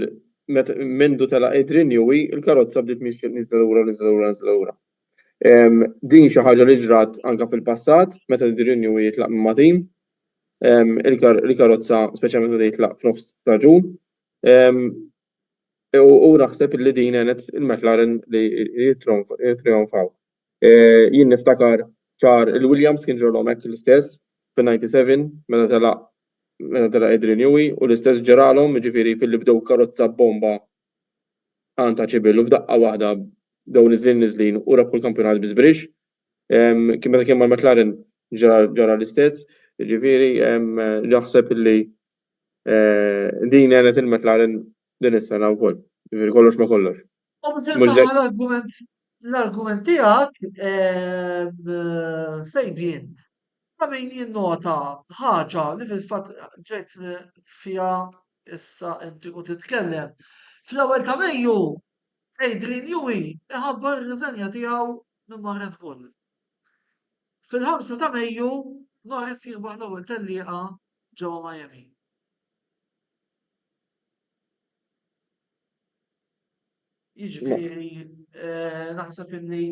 mindu tela Adrian Newey il-karozza bdiet niżel lura. Din xi ħaġa li ġrat anke fil-passat meta Adrian Newey jitlaq minn Matin. Il-karozza speċjalment meta jitlaq f'nofs staġun. U naħseb li din għenet il-McLaren li jitrionfaw. Jien niftakar ċar il-Williams kien ġorlhom hekk l-istess fin-97 meta tela Adrian Newey u l-istess ġeralhom jiġifieri fil-li bdew karozza bomba untouchable u f'daqqa waħda bdew niżlin u rabħu l-kampjonat biżbrix. Meta kien mal-McLaren ġara l-istess, jiġifieri naħseb li din għenet il-McLaren din is-sena wkoll. Jiġifieri kollox ma kollox. L-argument tiegħek Fabian, ta' min jinnota ħaġa li fil-fatt ġejt fiha issa inti u titkellem. Fl-ewwel ta' Mejju Adrian Newey iħabbar ir-riżenja tiegħu minn Red Bull. Fil-5 ta' Mejju Norris jirbaħ l-ewwel tellieqa ġewwa Miami. Jiġifieri naħseb illi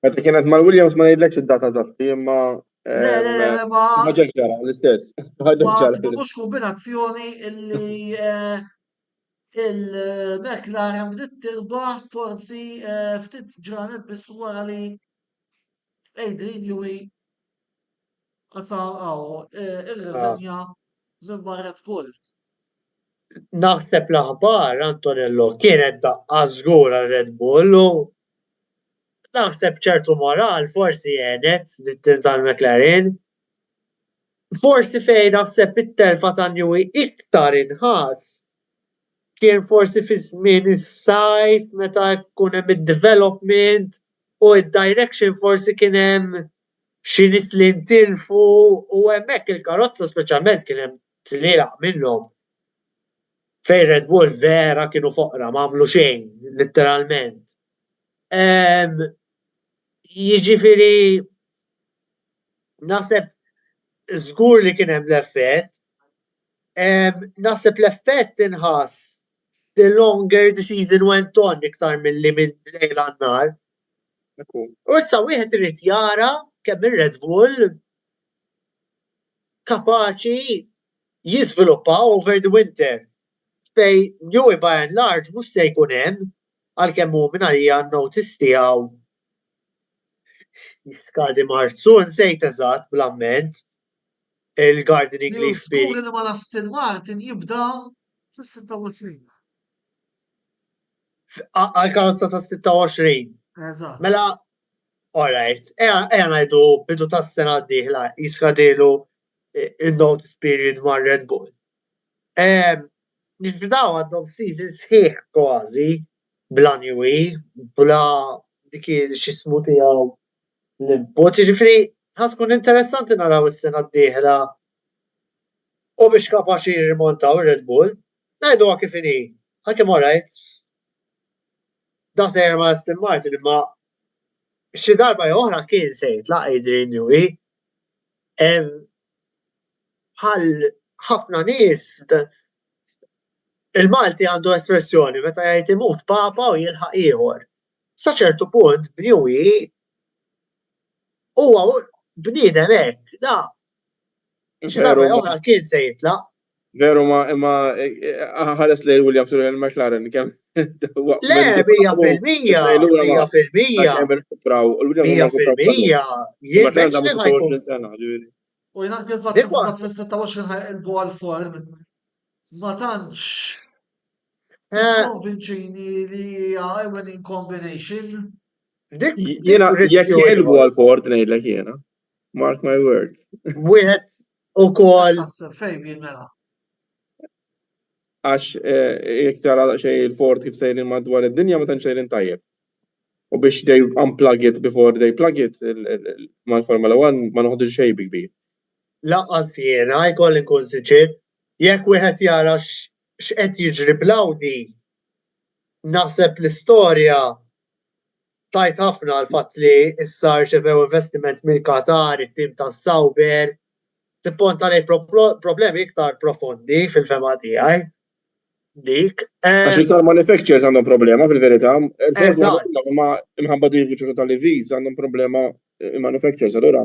Meta kienet mal-Williams ma ngħidlekx id-data eżatti, imma ħaġa ġara l-istess. mhux kombinazzjoni illi il-McLaren bdiet tirbaħ forsi ftit ġranet biss wara li Adrian Newey qasam ir-riżenja minn Red Bull. Naħseb l-aħbar Antonello kienet daqqa żgur għal Red Bull u naħseb ċertu moral forsi għenet l-tim tal-McLaren. Forsi fejn naħseb it-telfa ta' Newey iktar inħass kien forsi fi żmien is-sajf meta jkun hemm id-development u id-direction forsi kien hemm xi nies li ntilfu u hemmhekk il-karozza speċjalment kien hemm tlielaq minnhom. Fejn Red Bull vera kienu foqra ma għamlu xejn, letteralment. Jiġifieri naħseb żgur li kien hemm l-effett. Naħseb l-effett inħass the longer the season went on iktar milli minn lejl għan-nar. U issa wieħed irid jara kemm ir-Red Bull kapaċi jiżviluppaw over the winter. Fej Newey by and large mhux se jkun hemm għalkemm hu minn għalija n-notice tiegħu jiskadi Marzu nsejt eżatt bl-amment il-gardening leaf Żgur li ma Aston Martin jibda fis-26. Għal-karozza ta' 26. Eżatt. Mela, alright, ejja ngħidu bidu tas-sena d-dieħla jiskadilu il-notice period ma' Red Bull. Nifdaw għandhom season sħiħ kważi bla Newey, bla dik x'ismu tiegħu l-input. Jiġifieri ħaskun interessanti naraw is-sena d-dieħla u biex kapaċi jirrimontaw ir-Red Bull. Ngħiduha kif inhi, ħakemm alright. Da sejjer ma' Aston Martin imma xi darba oħra kien se jitlaq Adrian Newey. Bħal ħafna nies il-Malti għandu espressjoni meta jgħid imut papa u jilħaq ieħor. Sa ċertu punt b'Newey huwa bniedem hekk, da. Xi darba oħra kien se jitlaq. Veru ma ħares lejn Williams u l-McLaren kemm. Le, 100%. U jina kif-fatt fis-26 ħajqilbu għal-forn. Ma tantx konvinċini li hija winning combination. Jiena jekk jilbu għal-Ford ngħidlek jiena. Mark my words. Wieħed ukoll Naħseb Fabian mela. Għax jekk tara xejn il-Ford kif sejrin madwar id-dinja ma tantx sejrin tajjeb. U biex they unplug it before they plug it mal-Formula 1 ma noħodux xejn bi kbir. Laqqas jiena jkolli nkun siċir, jekk wieħed jara x'qed jiġri bl-Audi, naħseb l-istorja tajt ħafna l-fatt li issa rċevew investiment mill-Qatar, it-tim tas-Sauber, tipponta lejn problemi iktar profondi fil-fema tiegħi. Dik. Għax iktar manufacturers għandhom problema fil-verità. Eżatt. Ma imħabba distribuċu tal-EVs għandhom problema manufacturers. Allura,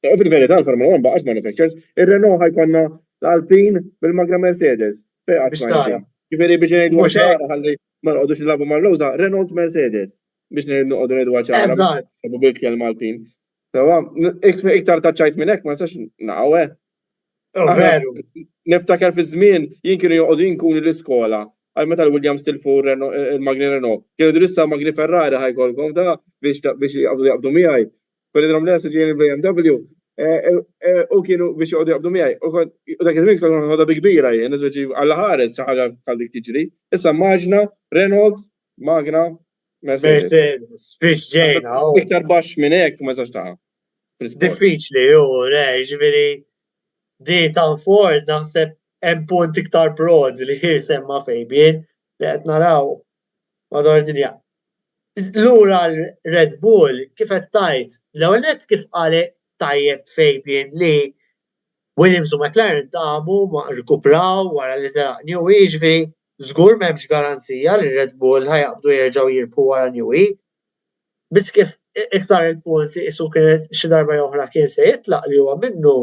fil-verità l-Formula 1 baqax manufacturers, ir-Renault ħajkonna l-Alpine bil-Magra Mercedes. Biex tara. Ġifieri biex ngħidu Mhux hekk. ċara ħalli ma nqogħdux nilagħbu mal-lowża, Renault Mercedes biex noqogħdu ngħidu ċara. Eżatt. Sabu bil-kelma Alpine. Sewa, iktar taċċajt minn hekk ma nistax naqgħu Veru. Niftakar fi żmien jien kienu joqogħdu jinkunu l-iskola. Għal meta l-Williams tilfu il-Magni Renault. Kienu drissa Magni Ferrari ħajkolkom ta' biex jaqbdu miegħi. Peridrom l ġejn il-BMW. U kienu biex joqogħdu jaqbdu miegħi. U dak iż-żmien kienu ħoda bi kbira jien, għalla ħares xi ħaġa bħal dik tiġri. Issa Magna, Renault, Magna, Mercedes. Mercedes. Biex ġejna. Iktar baxx minn hekk ma sax ta' Diffiċli, ġifieri di ta' Ford naħseb hemm punt iktar broad li jisemma Fabian li qed naraw madwar dinja. Lura l-Red Bull kif qed tajt, l-ewwel nett kif qali tajjeb Fabian li Williams u McLaren damu ma rkupraw wara li telaq Newey, ġifieri żgur m'hemmx garanzija li Red Bull ħajaqbdu jerġgħu jirbħu wara Newey. Biss kif iktar il-punt li isu kienet xi darba oħra kien se jitlaq li huwa minnu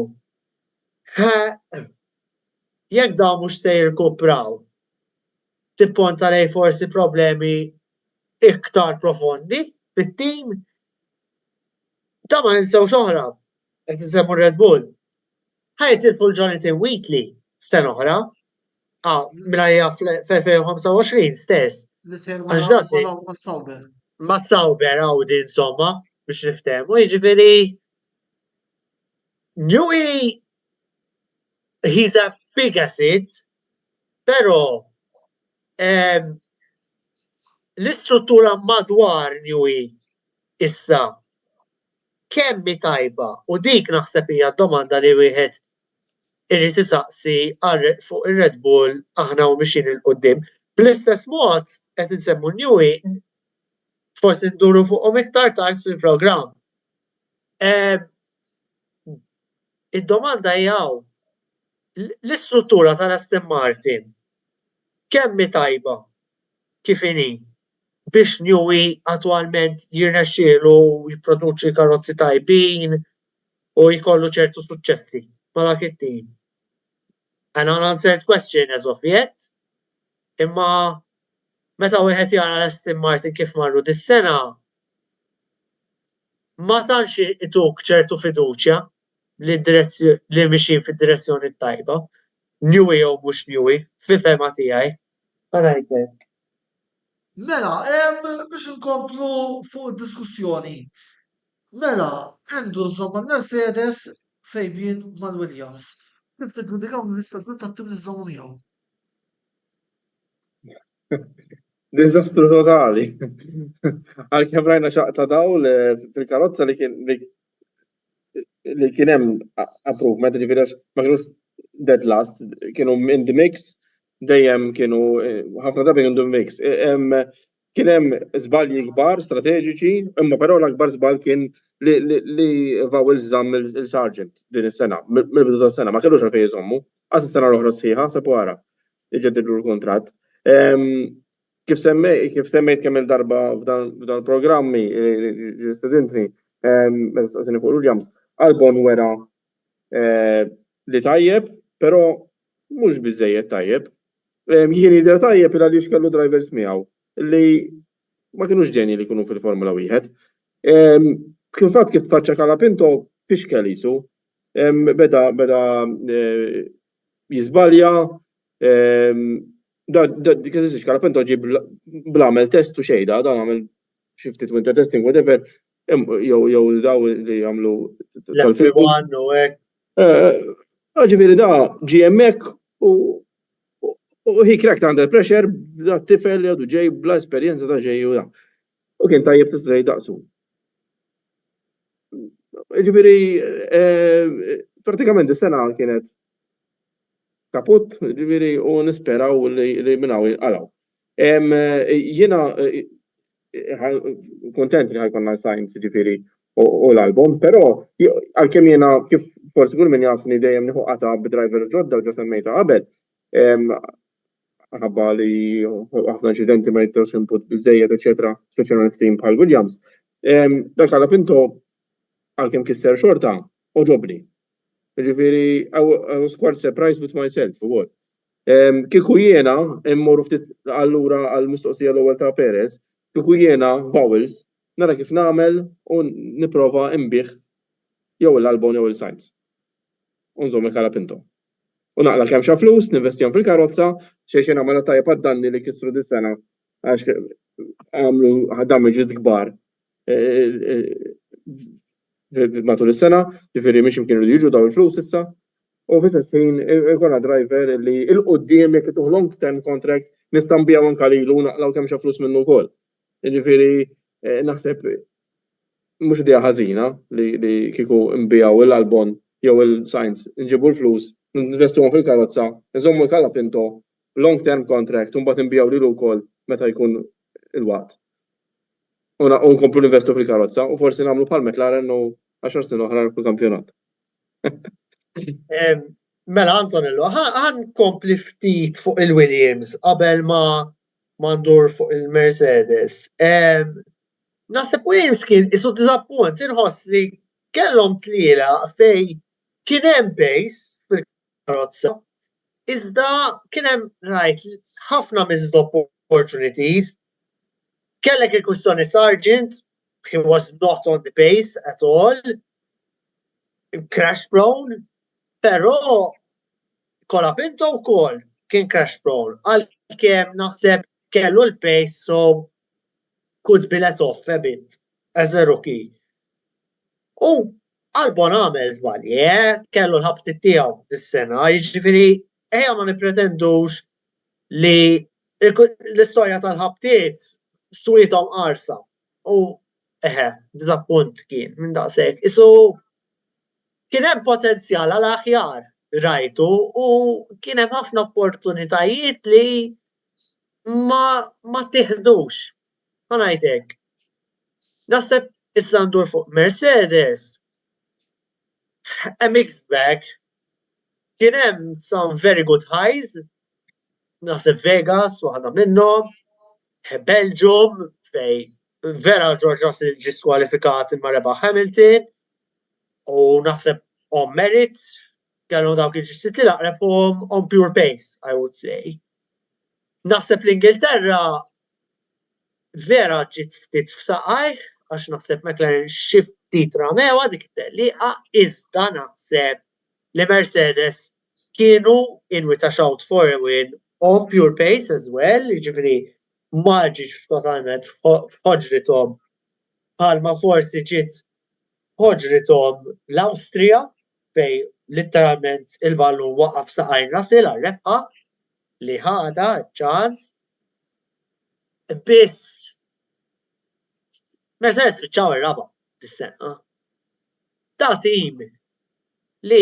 jekk dawn mhux se jirkupraw, tipponta lejn forsi problemi iktar profondi fit-tim. Ta' ma ninsewx oħra, qed insemmu Red Bull. Ħajtilfu l-Jonathan Wheatley sena oħra, mingħajja fl-2025 stess. Ma' Sauber Audi insomma biex niftehmu, jiġifieri Newey he's a big asset, però l-istruttura madwar Newey issa kemm tajba u dik naħseb hija domanda li wieħed irid isaqsi fuq ir-Red Bull aħna u mixin il-qudiem. Bl-istess mod qed insemmu Newey forsi nduru fuqhom iktar tard fil-programm. Id-domanda hija l-istruttura tal-Aston Martin kemm tajba kif inhi biex Newey attwalment jirnexxielu jipproduċi karozzi tajbin u jkollu ċertu suċċessi ma' dak it-tim. An unanswered question as of yet, imma meta wieħed jara l-Aston Martin kif marru dis-sena ma tantx ituk ċertu fiduċja li mixin fid-direzzjoni tajba. Newey jew mhux Newey, fil-fema tiegħi. Ngħidlek. Mela, biex inkomplu fuq id-diskussjoni. Mela, għandu żomma Mercedes Fabian mal-Williams. Kif tidru dik hawn l-istatut tat-tim li żommu miegħu? Dizastru totali. Għalkemm rajna xaqta dawl fil-karozza li kien hemm approvement, ġifieri ma kienux dead last, kienu in the mix, dejjem kienu ħafna drabi in the mix. Kien hemm żbalji kbar strateġiċi, imma però l-akbar żball kien li Vowles żamm il-Sargent din is-sena, mill-bidu tas-sena, ma kellux għalfejn jżommu. Għas is-sena l-oħra sħiħa sabu wara iġeddilu l-kuntratt. Kif semmejt kemm il-darba f'dan il-programmi studentri fuq Williams, Albon wera li tajjeb, però mhux biżejjed tajjeb. Jien jidher tajjeb il għaliex kellu drivers miegħu li ma kienux ġenji li jkunu fil-Formula 1. Kif fatt kif tfaċċa Kalapinto fixkel isu, beda jiżbalja, dik Kalapinto ġib bl-għamel test u xejda, dan għamel xi ftit winter testing, whatever, jew daw li jagħmlu l-F1 u hekk. Ġifieri da GMek u he cracked under pressure, da tifel jgħadu ġej bla esperjenza ta' ġej u da. U kien tajjeb tista' daqsu. Ġifieri pratikament is-sena kienet kaput, ġifieri u nisperaw li minnaw għalaw. Jiena kontent li ħajkonna Sainz ġifiri u l-album, pero għal-kem jena kif forsi kull min jafni dejjem nieħu qata b'driver ġodda u ġa semmejta qabel, ħabba li ħafna inċidenti ma jittawx input biżejjed, eċetera, speċjalment f'tim bħal Williams. Dak Colapinto għal-kem kisser xorta u ġobni. Ġifiri, I was quite surprised with myself, u għod. Kieku jiena, immorru ftit allura għal-mistoqsija l-ewwel ta' Perez, kieku jiena vowels, nara kif nagħmel u nipprova imbieħ jew l-Albon jew il-Sainz. Unżom il-Colapinto. U naqla kemm xa flus, ninvestihom fil-karozza, xejn nagħmel tajjeb għad-danni li kisru dis-sena għax għamlu damages kbar matul is-sena, ġifieri mhix imkien li jiġu daw il-flus issa. U fis-snin ikonna driver li il-qudiem jekk ituħ long term contract nista' nbijgħu anke lilu naqlaw kemm xa flus minnu wkoll. Ġifieri naħseb mhux idea ħażina li kieku nbijgħu l-Albon jew il-Sainz, nġibu l-flus, ninvestuhom fil-karozza, nżommu l-Colapinto long term contract u mbagħad nbijgħu lilu wkoll meta jkun il-waqt. U nkomplu ninvestu fil-karozza u forsi nagħmlu bħal McLaren u 10 snin oħra fil-kampjonat. Mela Antonello, ħan kompli ftit fuq il-Williams qabel ma ndur fuq il-Mercedes. Naħseb Williams kien isu diżappunt inħoss li kellhom tliela fej kien hemm pace fil-karozza, iżda kien hemm rajt ħafna missed opportunities. Kellek il-kwistjoni Sargent, he was not on the pace at all, crash prone, però Colapinto wkoll kien crash prone, għalkemm naħseb kellu l-pace so could be let off a bit as a rookie. U Albon għamel żbalji, kellu l-ħabtit tiegħu dis-sena, jiġifieri ejja ma nippretendux li l-istorja tal-ħabtiet swietom qarsa. U disappunt kien minn daqshekk. Isu kien hemm potenzjal għal aħjar rajtu u kien hemm ħafna opportunitajiet li ma tieħdux. Ma ngħidlek. Naħseb issa ndur fuq Mercedes. A mixed bag. Kien hemm some very good highs. Naħseb Vegas waħda minnhom. Belgium fej vera George Russell ġi skwalifikat imma rebaħ Hamilton. U naħseb on merit, kellu dawk il-ġissit li laqrebhom on pure pace, I would say. Naħseb l-Ingilterra vera ġiet ftit f'saqaj, għax naħseb McLaren xi ftit ramewa dik it-telliqa, iżda naħseb li Mercedes kienu in with a shout for a win on pure pace as well, jiġifieri ma ġietx totalment ħoġrithom bħalma forsi ġiet ħoġrithom l-Awstrija fej literalment il-ballun waqaf saqajn Russell għal-rebqa li ħada ċans biss Mercedes spiċċaw ir-raba dis-sena. Da tim li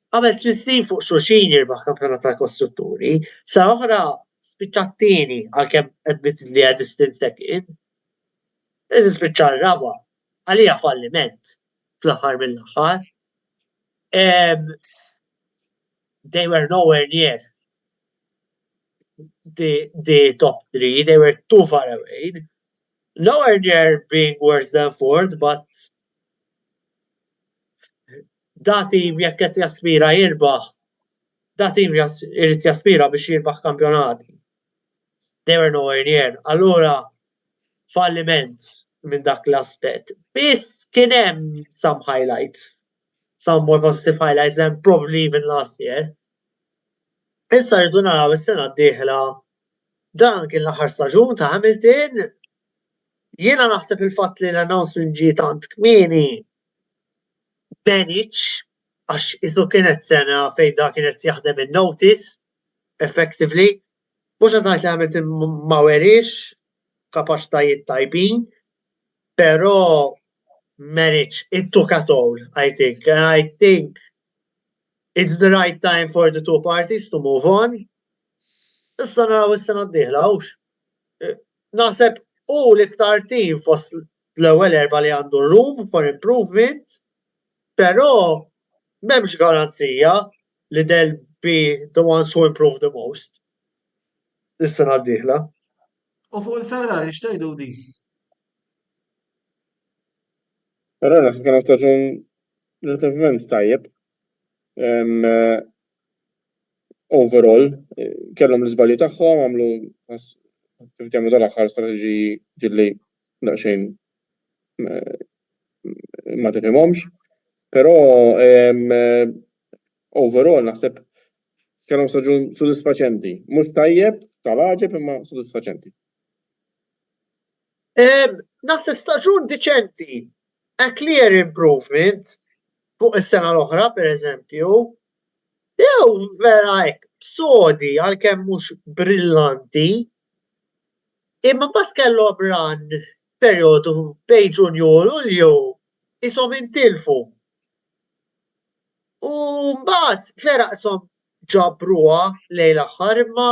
qabel 3 snin fuq xulxin jirbaħ kampjonat tal-kostrutturi, sa oħra spiċċat-tieni għalkemm admittedly a distant second. Iżda spiċċa r-raba għalija falliment fl-aħħar mill-aħħar. They were nowhere near the top 3. They were too far away. Nowhere near being worse than Ford, but da tim jekk qed jaspira jirbaħ, da tim irid jaspira biex jirbaħ kampjonati. They were nowhere near. Allura falliment minn dak l-aspett. Biss kien hemm some highlights, some more positive highlights than probably even last year. Issa rridu naraw is-sena d-dieħla dan kien l-aħħar staġun ta' Hamilton. Jiena naħseb il-fatt li l-announcement ġie tant kmieni Benic għax isu kienet sena fejn da kienet jaħdem in-notice effectively. Mhux qed ngħid li Hamilton ma werix kapaċitajiet tajbin, però Benic it took a toll, I think. And I think it's the right time for the two parties to move on. Issa naraw is-sena d-dieħla hux. Naħseb u l-iktar tim fost l-ewwel erba' li għandu room for improvement, però m'hemmx garanzija li they'll be the ones who improve the most. Is-sena d-dieħla. U fuq il-Ferrari x'tgħidu di? Però naħseb kien staġun relativament tajjeb. Overall, kellhom l-iżbalji tagħhom, għamlu kif jagħmlu dal-aħħar strateġiji ġilli daqsxejn ma tifhimhomx, però overall naħseb kellhom staġun sodisfaċenti. Mhux tajjeb tal-għaġeb imma sodisfaċenti. Naħseb staġun diċenti, a clear improvement fuq is-sena l-oħra, pereżempju, jew vera hekk b'sodi għalkemm mhux brillanti, imma mbagħad kellhom run perjodu bejn Ġunju u Lulju ishom intilfu. U mbagħad vera qishom ġabruha lejn l-aħħar imma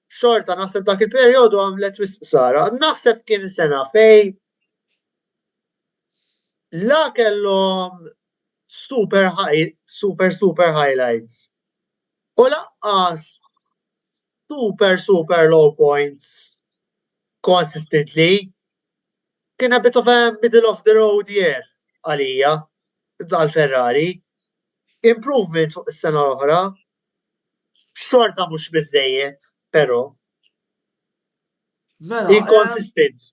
xorta naħseb dak il-perjodu għamlet wisq sara. Naħseb kien sena fejn la kellhom super highlights. U laqqas super low points consistently. Kien a bit of a middle of the road year għalija għal-Ferrari. Improvement fuq is-sena l-oħra. Xorta mhux biżżejjed, però inconsistent.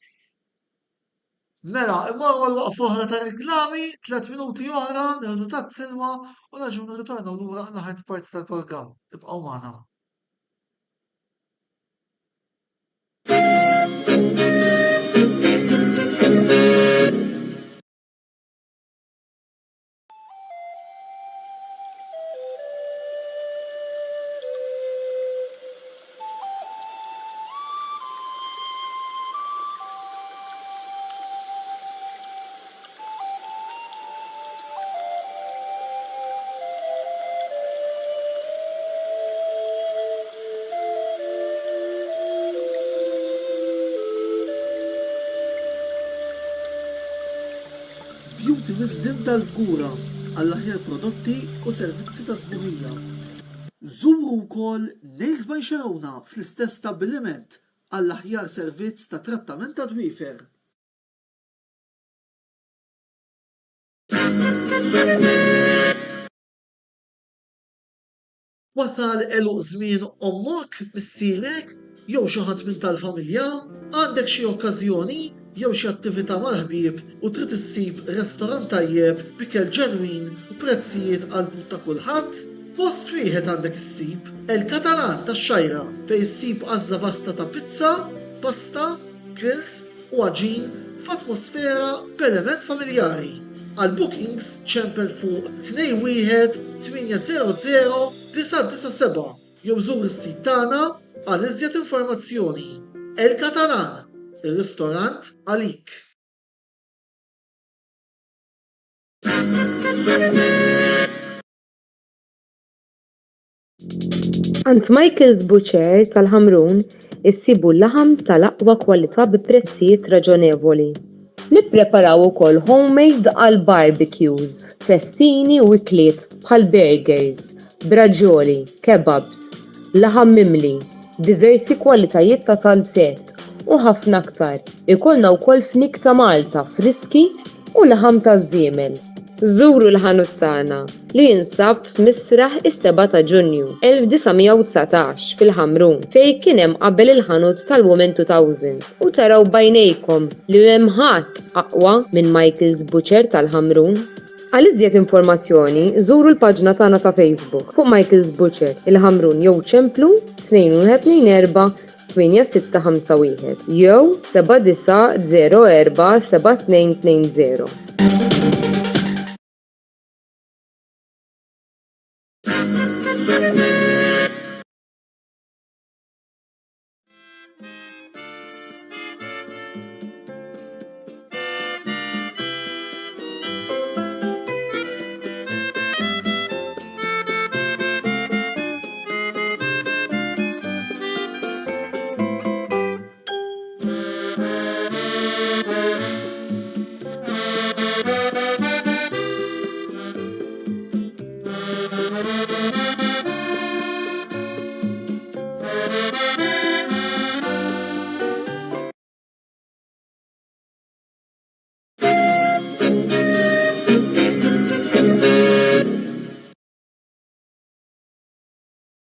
Mela, imorru l-waqfa oħra ta' reklami, 3 minuti oħra, nirdu ta' silma u naġu nirritornaw lura l-ħart parti tal-programm. Ibqgħu magħna. Beauty Wisdom tal-Fgura għall-aħjar prodotti u servizzi ta' sbuħija. Żuru wkoll Nails by Xerawna fl-istess stabbiliment għall-aħjar servizz ta' trattament ta' dwiefer. Wasal eluq żmien ommok, missierek, jew xi ħadd minn tal-familja, għandek xi okkażjoni jew xi attività mal-ħbieb u trid issib restorant tajjeb b'ikel ġenwin u prezzijiet qalbut ta' kulħadd? Post wieħed għandek issib El-Katalan tax-Xajra fejn issib għażla vasta ta' pizza, pasta, grills u għaġin f'atmosfera b'element familjari. Għal bookings ċempel fuq 21-800 997 jew żur is-sit tagħna għal iżjed informazzjoni. El-Katalan, ir-ristorant għalik. Ant Michael's Butcher tal-Ħamrun issibu l-laħam tal-aqwa kwalità bi prezzijiet raġonevoli. Nippreparaw ukoll homemade għal barbecues, festini u ikliet bħal burgers, braġoli, kebabs, laħam mimli, diversi kwalitajiet ta' salzett u ħafna aktar. Ikollna wkoll fnik ta' Malta, friski u laħam ta' żiemel. Żuru l-ħanut tagħna li jinsab f'Misraħ is-7 ta' Ġunju 1919 fil-Ħamrun fejn kien hemm qabel il-ħanut tal-Women 2000 u taraw bajnejkom li hemm ħadd aqwa minn Michael's Butcher tal-Ħamrun. Għal iżjed informazzjoni żuru l-paġna tagħna ta' Facebook fuq Michael's Butcher il-Ħamrun jew ċemplu 2124 8651 jew 7904 7220.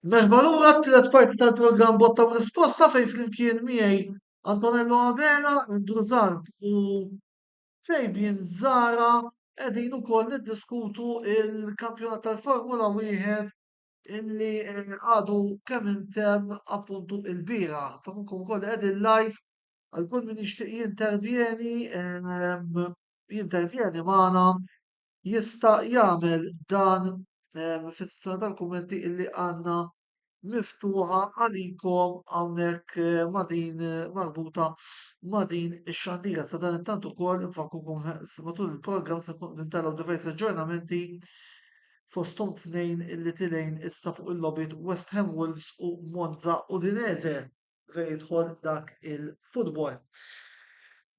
Merħba lura t-tielet parti tal-programm Botta u Risposta fejn flimkien miegħi Antonello Abela, Druzant u Fabian Zara qegħdin ukoll niddiskutu il-kampjonat tal-Formula Wieħed illi għadu kemm intemm appuntu il-bira. Fakunkom ukoll qegħdin live għal kull min jixtieq jintervjeni magħna jista' jagħmel dan fis-sezzjoni tal-kummenti illi għandna miftuħa għalikom hawnhekk ma' din marbuta ma' din ix-xandira. Sa dan intant ukoll infakkurkom matul il-programm se nintellgħu diversi aġġornamenti fosthom tnejn illi tilejn issa fuq il-logħbiet West Ham Wolves u Monza Udinese fejn jidħol dak il-futbol.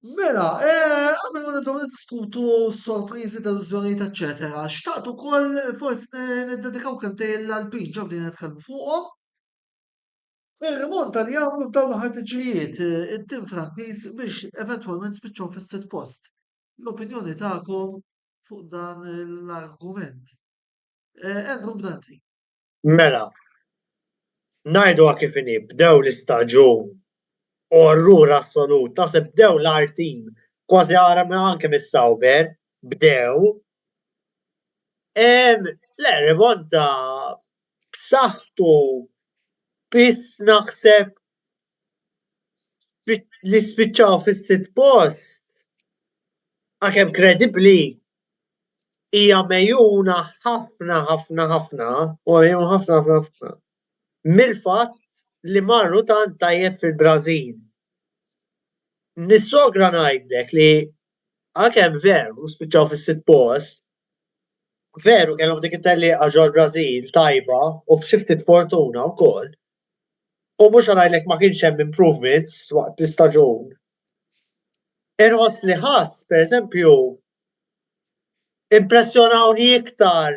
Mela, qabel ma nibdew niddiskutu s-sorpriżi, delużjonijiet, eċċetera, xtaqt ukoll forsi niddedikaw kemmtejn l-Alpin ġew din nitkellmu fuqhom. Ir-rimonta li għamlu f'dawn l-aħħar tiġrijiet id-tim Frankiż biex eventwalment spiċċaw fis-sitt post. L-opinjoni tagħkom fuq dan l-argument. Andrew Bdanti. Mela, ngħidu kif inhi bdew l-istaġun orrur assolut, naħseb bdew l-artim kważi għara anke mis-Sauber, bdew. L-remonta b'saħħtu biss naħseb li spiċċaw fis-sitt post għakemm kredibbli hija mejjuna ħafna u mejjun ħafna mill-fatt li marru tant tajjeb fil-Brażil. Nissogra ngħidlek li għakemm veru spiċċaw fis-sitt post, veru kellhom dik it-tellieqa ġol Brażil tajba u b'xi ftit fortuna wkoll. U mhux ngħidlek ma kienx hemm improvements waqt l-istaġun. Inħoss li ħass, pereżempju, impressjonawni iktar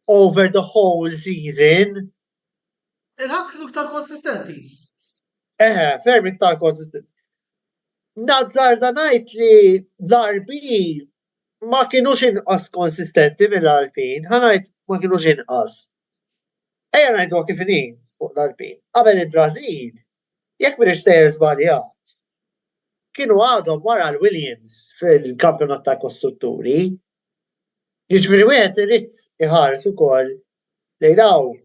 over the whole season. Il-ħass kienu iktar konsistenti. Ferm iktar konsistenti. Nazzarda ngħid li l-RB ma kienux inqas konsistenti mill-Alpin, ħanajt ma kienux inqas. Ejja ngħidu kif inhi fuq l-Alpin. Qabel il-Brażil, jekk m'iniex sejjer żbaljat, kienu għadhom wara l-Williams fil-kampjonat ta' kostrutturi. Jiġifieri wieħed irid iħares ukoll lejn dawn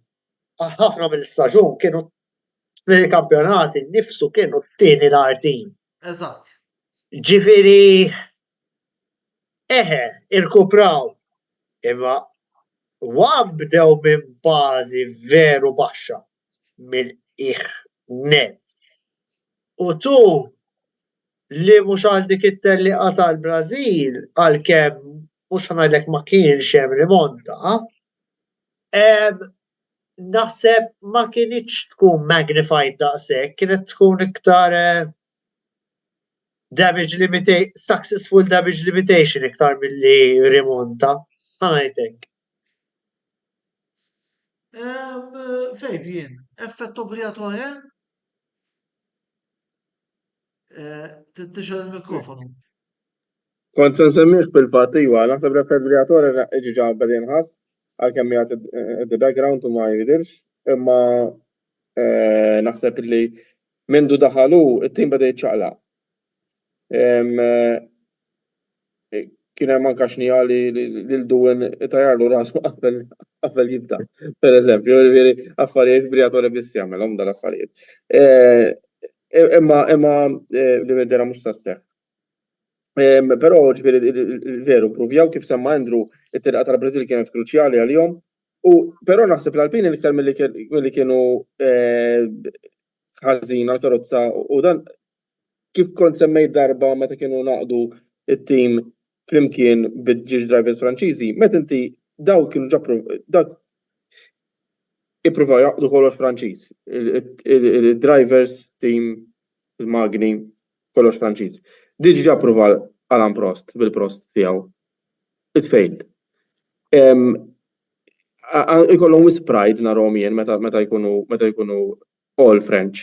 ħafna mill-istaġun kienu fil-kampjonat innifsu kienu t-tieni l-artin. Eżatt. Ġifieri irkupraw. Imma bdew minn bażi veru baxxa mill-qiegħ net. U tu li mhux għal dik it-tellieqa tal-Brażil għalkemm mhux ngħidlek ma kienx hemm rimonta, naħseb ma kienitx tkun magnified daqshekk, kienet tkun iktar successful damage limitation iktar milli rimonta. Ngħidlek. Fabian, effett obbligatorju? Tixel il-mikrofonu. Kont se nsemmih bil-fatt iwa, naħseb l-effett obbligatorju ġiġa bdejn ħass għalkemm jagħti the-background u ma jidhirx, imma naħseb li mindu daħalu it-tim beda jiċċaqlaq. Kien hemm anke xnijali lil Duwen tajarlu rasu qabel jibda. Pereżempju, affarijiet obbligatorji biss jagħmelhom dal-affarijiet. Imma li vedera mhux sasteħ. Però ġifieri veru pruvjaw kif semma Andrew it-tilqa tal-Brażil kienet kruċjali għalihom. Però naħseb l-Alpini iktar milli kienu ħażin għall-karozza u dan kif kont semmejt darba meta kienu naqdu it-tim flimkien bid-ġiġ drivers Franċiżi, meta inti daw kienu dak ippruvaw jaqdu kollox Franċiż. Il-drivers team il-Magni kollox Franċiż. Diġi ġapprova Alan Prost bil-Prost tiegħu. It failed. Ikollhom wis pride narhom jien meta jkunu all French.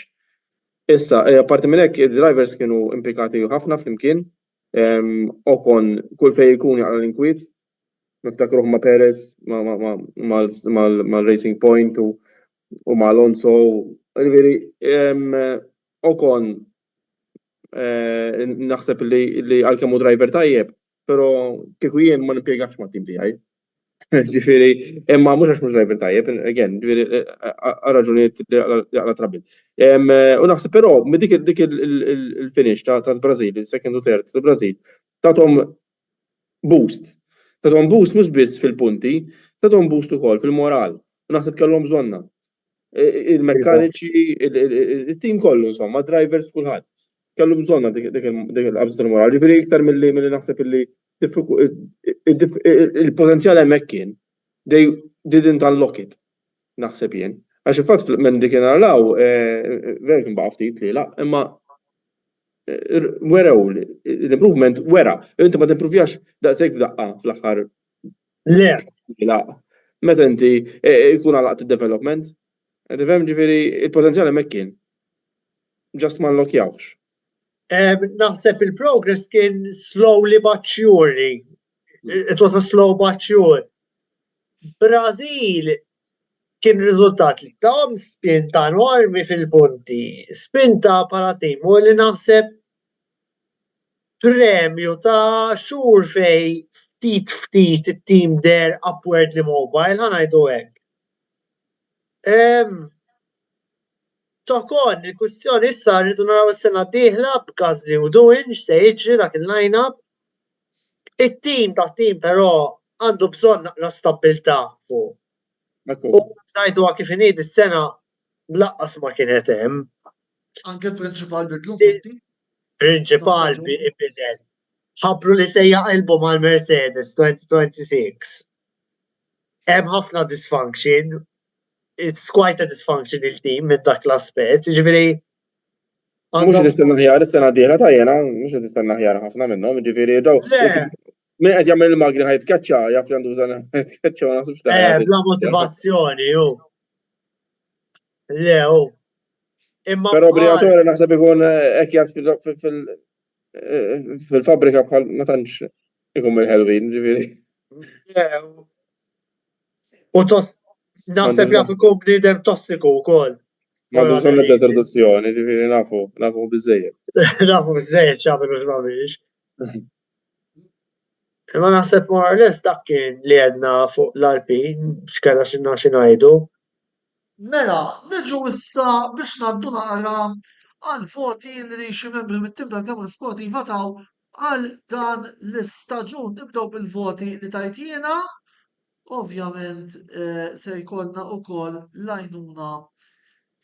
Issa, apparti minn hekk id-drivers kienu implikati ħafna flimkien, Ocon kull fejn jkun jaqra l-inkwiet, niftakruh ma' Perez, mal-Racing Point u u ma' Alonso, ġifieri Ocon naħseb li għalkemm hu driver tajjeb, però kieku jien ma nimpjegax ma' tim tiegħi. Ġifieri, imma mhux għax mhux driver tajjeb, again, ġifieri raġunijiet li jaqla trabil. U naħseb però dik il-finish tal-Brażil, il-second u third tal-Brażil, tagħhom boost. Tagħhom boost mhux biss fil-punti, tagħhom boost ukoll fil-moral. U naħseb kellhom bżonna. Il-mekkaniċi, il-team kollu insomma, drivers kulħadd. Kellu bżonna dik il-qabża tal-moral. Ġifieri iktar milli naħseb illi il-potenzjal hemmhekk kien. They didn't unlock it, naħseb jien. Għax il-fatt minn dik naraw, vera kien baqa' ftit li imma weraw l-improvement wera. Inti ma timpruvjax daqshekk f'daqqa fl-aħħar. Le. Meta inti jkun għalaqt id-development, tifhem ġifieri il-potenzjal hemmhekk kien. Just ma nlokkjawx. Naħseb il-progress kien slowly but surely. It was a slow but sure. Brażil kien riżultat li tam spinta enormi fil-punti, spinta bħala tim u li naħseb premju ta' xhur fej ftit it-team der upwardly mobile, ħanajdu hekk. Tokon, il-kwistjoni issa rridu naraw is-sena d-dieħla b'każ li doing se jiġri dak il-line-up. It-team però għandu bżonn naqra stabilta fuq. U ngħidu kif inhi is-sena blaqqas ma kienet hemm. Anke l-prinċipal bidlu punti. Prinċipal bidel. Ħabbru li se jaqilbu mal-Mercedes 2026. Hemm ħafna dysfunction. It's quite a dysfunction il-team minn dak l-aspett, ġifieri. Mhux tistenna ħjar is-sena d-dieħla tajjena, mhux tistenna ħjar ħafna minnhom, ġifieri ġew. Min qed jagħmel il-magri ħajtkaċċa, jaf li għandu bżonn ħajtkaċċa ma naħsibx bla motivazzjoni hu. Le hu. Imma Però Briatore naħseb ikun hekk jgħid fil-fabbrika bħal ma tantx ikun mill-ħelwin, ġifieri. U naħseb jaf ikun bniedem tossiku wkoll. M'għandu bżonn nibda traduzzjoni, ġifieri nafu biżżejjed. Nafu biżżejjed x'għamel u x'm'għamilx. Imma naħseb more or less dak kien li għedna fuq l-Alpin x'kella x'inna xi ngħidu. Mela, niġu issa biex ngħaddu naqra għal voti li xi membri mit-tim tal-Kamra Sportiva taw għal dan l-istaġun. Nibdew bil-voti li tajt jiena. Ovvjament se jkollna wkoll l-għajnuna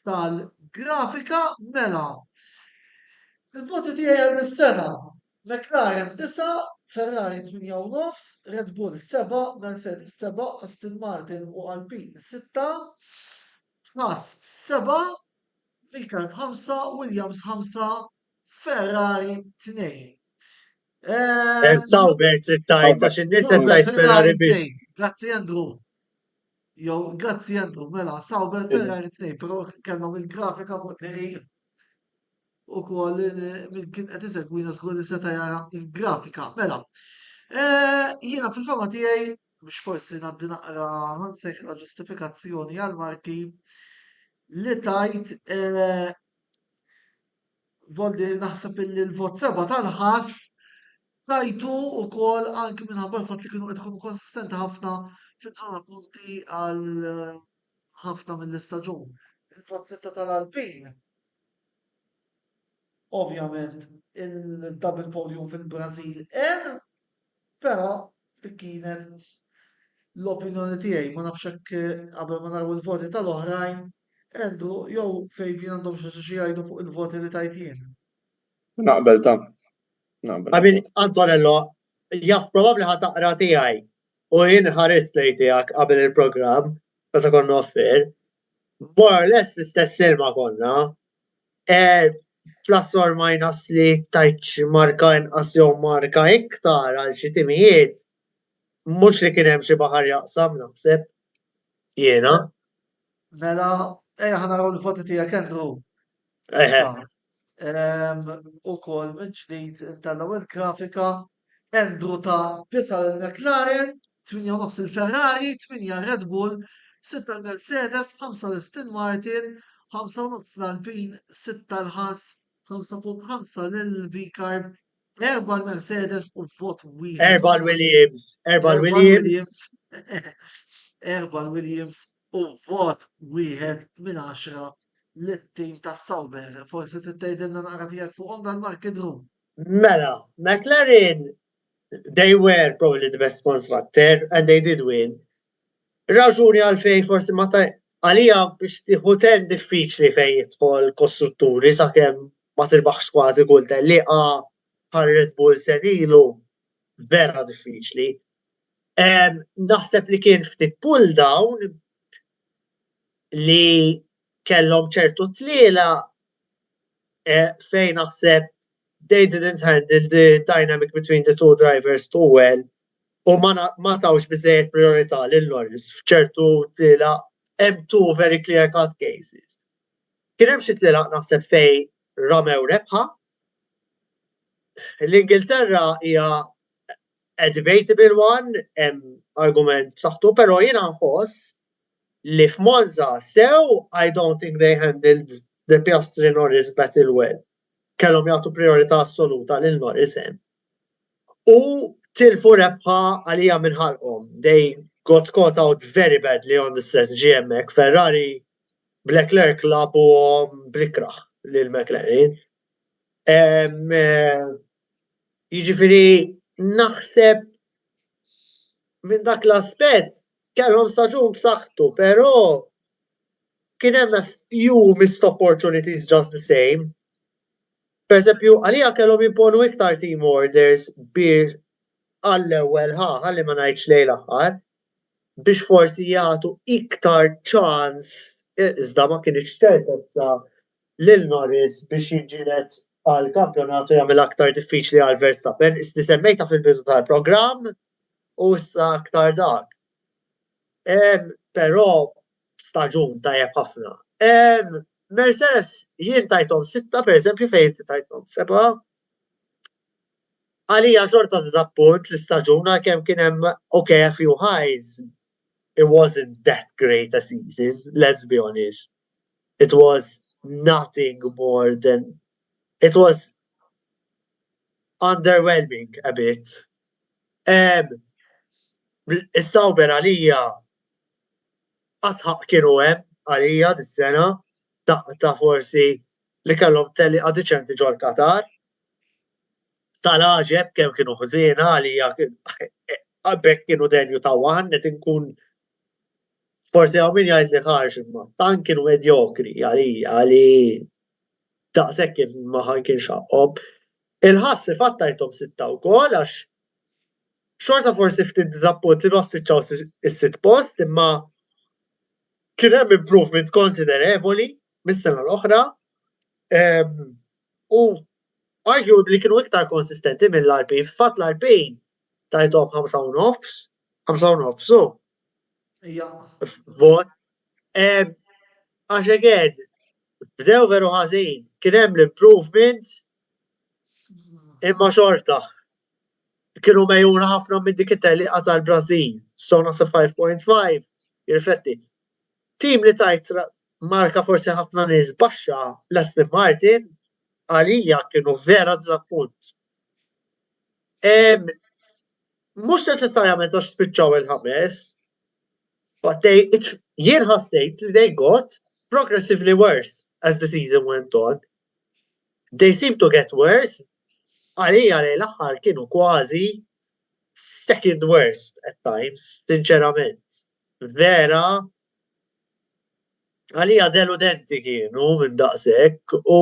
tal-grafika. Mela, il-voti tiegħi għal is-sena. McLaren 9, Ferrari 8.9, Red Bull 7, Mercedes 7, Aston Martin u Alpine 6, Haas 7, Vickers 5, Williams 5, Ferrari 2. Sauber trittajt għax in-nies tajt Ferrari biex. Grazzi Andrew. Grazzi Andrew, mela, Sauber Ferrari 2, però kellhom il-grafika fuq li u koll minn kien qed isegwina żgur li seta' jara il-grafika. Mela, jiena fil-fama tiegħi biex forsi ngħaddi naqra nsejħ la ġustifikazzjoni għal marki li tajt voldi naħseb li l-vot 7 tal-ħass tajtu wkoll anke minħabba l-fatt li kienu qed ikunu konsistenti ħafna fiż-żona punti għal ħafna mill-istaġun. Il-vot 6 tal-Alpin. Ovvjament il-double podium fil-Brażil però kienet l-opinjoni tiegħi ma nafx hekk qabel ma naraw il-voti tal-oħrajn Andrew jew Fabian għandhom xi jgħidu fuq il-voti li tajt jien. Naqbel ta'. Naqbel. Antonello, jaf probabbli ħad taqra tiegħi u jien ħarist lejn tiegħek qabel il-programm meta konna offer. More or less l-istess silma konna. Plus or minus li tajċ marka inqas jew marka iktar għal xi timijiet. Mhux li kien hemm xi baħar jaqsam naħseb. Jiena. Mela, ħanaraw il-voti tiegħek Andrew. Ukoll minn ġdid intallaw il-grafika Andrew ta' 9 il-McLaren, 8.9 il-Ferrari, 8 Red Bull, 6 l-Mercedes, 5 l-Aston Martin, 5.5 l-Alpine, 6 l-Haas, 5.5 l-V-Carb, 4 l-Mercedes u vot wieħed. Erba Williams. Erba Williams. 4 Williams u vot wieħed minn 10 l-tim ta' Sauber. Forsi tittejdilna naqra tiegħek fuqhom dal-market room. Mela, McLaren, they were probably the best constructor and they did win. Raġuni għalfej forsi ma ta' għalija biex tieħu ten diffiċli fejn jidħol kostrutturi sakemm ma tirbaħx kważi kull telliqa bħal Red Bull serilu vera diffiċli. Naħseb li kien ftit pull down li kellhom ċertu tliela fejn naħseb they didn't handle the dynamic between the two drivers too well. U ma tawx biżejjed priorità lil Norris f'ċertu tliela hemm two very clear cut cases. Kien hemm xi tliela naħseb fejn ramew rebħa. L-Ingilterra hija a debatable one, hemm argument b'saħħtu, però jiena nħoss li f'Monza sew I don't think they handled the Piastri Norris battle well. Kellhom jagħtu priorità assoluta lil Norris hemm. U tilfu rebħa għalija minħalqhom. They got caught out very badly on the strategy hemmhekk. Ferrari Leclerc labuhom blikraħ lil McLaren. Jiġifieri naħseb minn dak l-aspett kellhom staġun b'saħħtu, però kien hemm a few missed opportunities just the same. Per eżempju, għalija kellhom jimponu iktar team orders biex għall-ewwel ħalli ma ngħidx lejn l-aħħar biex forsi jagħtu iktar ċans iżda ma kienx ċertezza lil Norris biex jiġġieled għall-kampjonatu jagħmel aktar diffiċli għal Verstappen. Isli semmejta fil-bidu tal-programm u issa aktar dak. Però staġun tajjeb ħafna. Mercedes jien tajthom 6 pereżempju fejn inti tajthom 7. Għalija xorta diżappunt l-istaġun kemm kien hemm a few highs. It wasn't that great a season, let's be honest. It was nothing more than it was underwhelming a bit. Is-Sauber għalija asħaq kienu hemm għalija dis-sena ta' forsi li kellhom telli addiċenti ġol Qatar. Tal-għaġeb kemm kienu ħżiena għalija għabbek kienu denju ta' waħnet inkun forsi għaw min jgħid li ħarx imma tan kienu medjokri għali daqshekk kien ma kien xaqhom. Il-ħass li fattajthom 6 wkoll għax xorta forsi ftit diżappunt li ma spiċċaw is-6 post imma kien hemm improvement konsiderevoli mis-sena l-oħra u arguably kienu iktar konsistenti mill-Alpine. Fatt l-Alpine tajthom 5.5 so. Vot. Għax again, bdew veru ħażin, kien hemm l-improvement imma xorta. Kienu mejjuna ħafna minn dik it-telliqa tal-Brażil, so nasib 5.5 jirrifletti. Tim li tajt marka forsi ħafna nies baxxa l-Aston Martin għalija kienu vera diżappunt. Mhux neċessarjament għax spiċċaw il-5, but jien ħassejt li they got progressively worse as the season went on. They seem to get worse. Għalija li l-aħħar kienu kważi second worst at times, sinċerament. Vera għalija deludenti kienu minn daqshekk u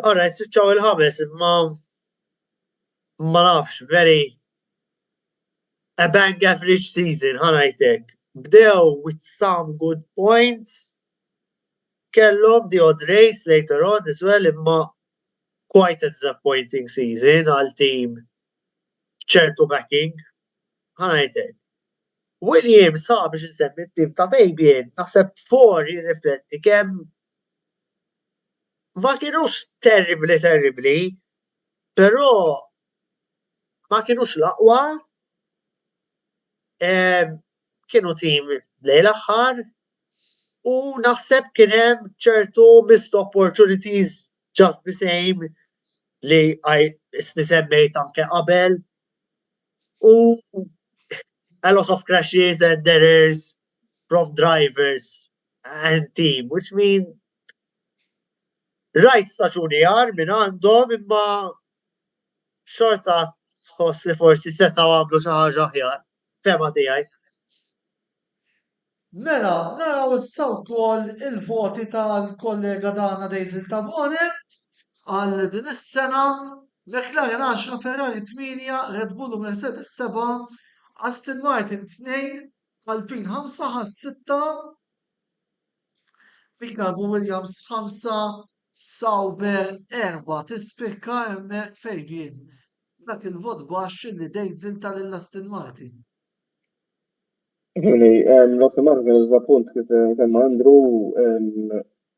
alright, switchaw il-5 imma ma nafx, very a bang average season, ħanajtek. Bdew with some good points, kellhom the odd race later on as well, imma quite a disappointing season għal team ċertu backing. Ħanajtek. Williams ħa biex nsemmi t-tim ta' Fabian, naħseb for jirrifletti kemm ma kienux terribli, però ma kienux l-aqwa. kienu tim lejl aħħar u naħseb kien hemm ċertu missed opportunities just the same li isni semmejt anke qabel u a lot of crashes and errors from drivers and team, which mean right staġuni għar minn għandhom imma xorta tħoss li forsi setaw għamlu xi ħaġa aħjar. Fema tiegħi. Mela, naraw issa wkoll il-voti tal-kollega Dana Daisy Tabone għal din is-sena McLaren 10, Ferrari 8, Red Bull u Mercedes 7, Aston Martin 2, Alpine 5, Haas 6, Ricardo Williams 5, Sauber 4, tispikka hemmhekk fejn dak il-vot baxx li Daisy tal-Aston Martin. L-Aston Martin kien appunt kif semma Andrew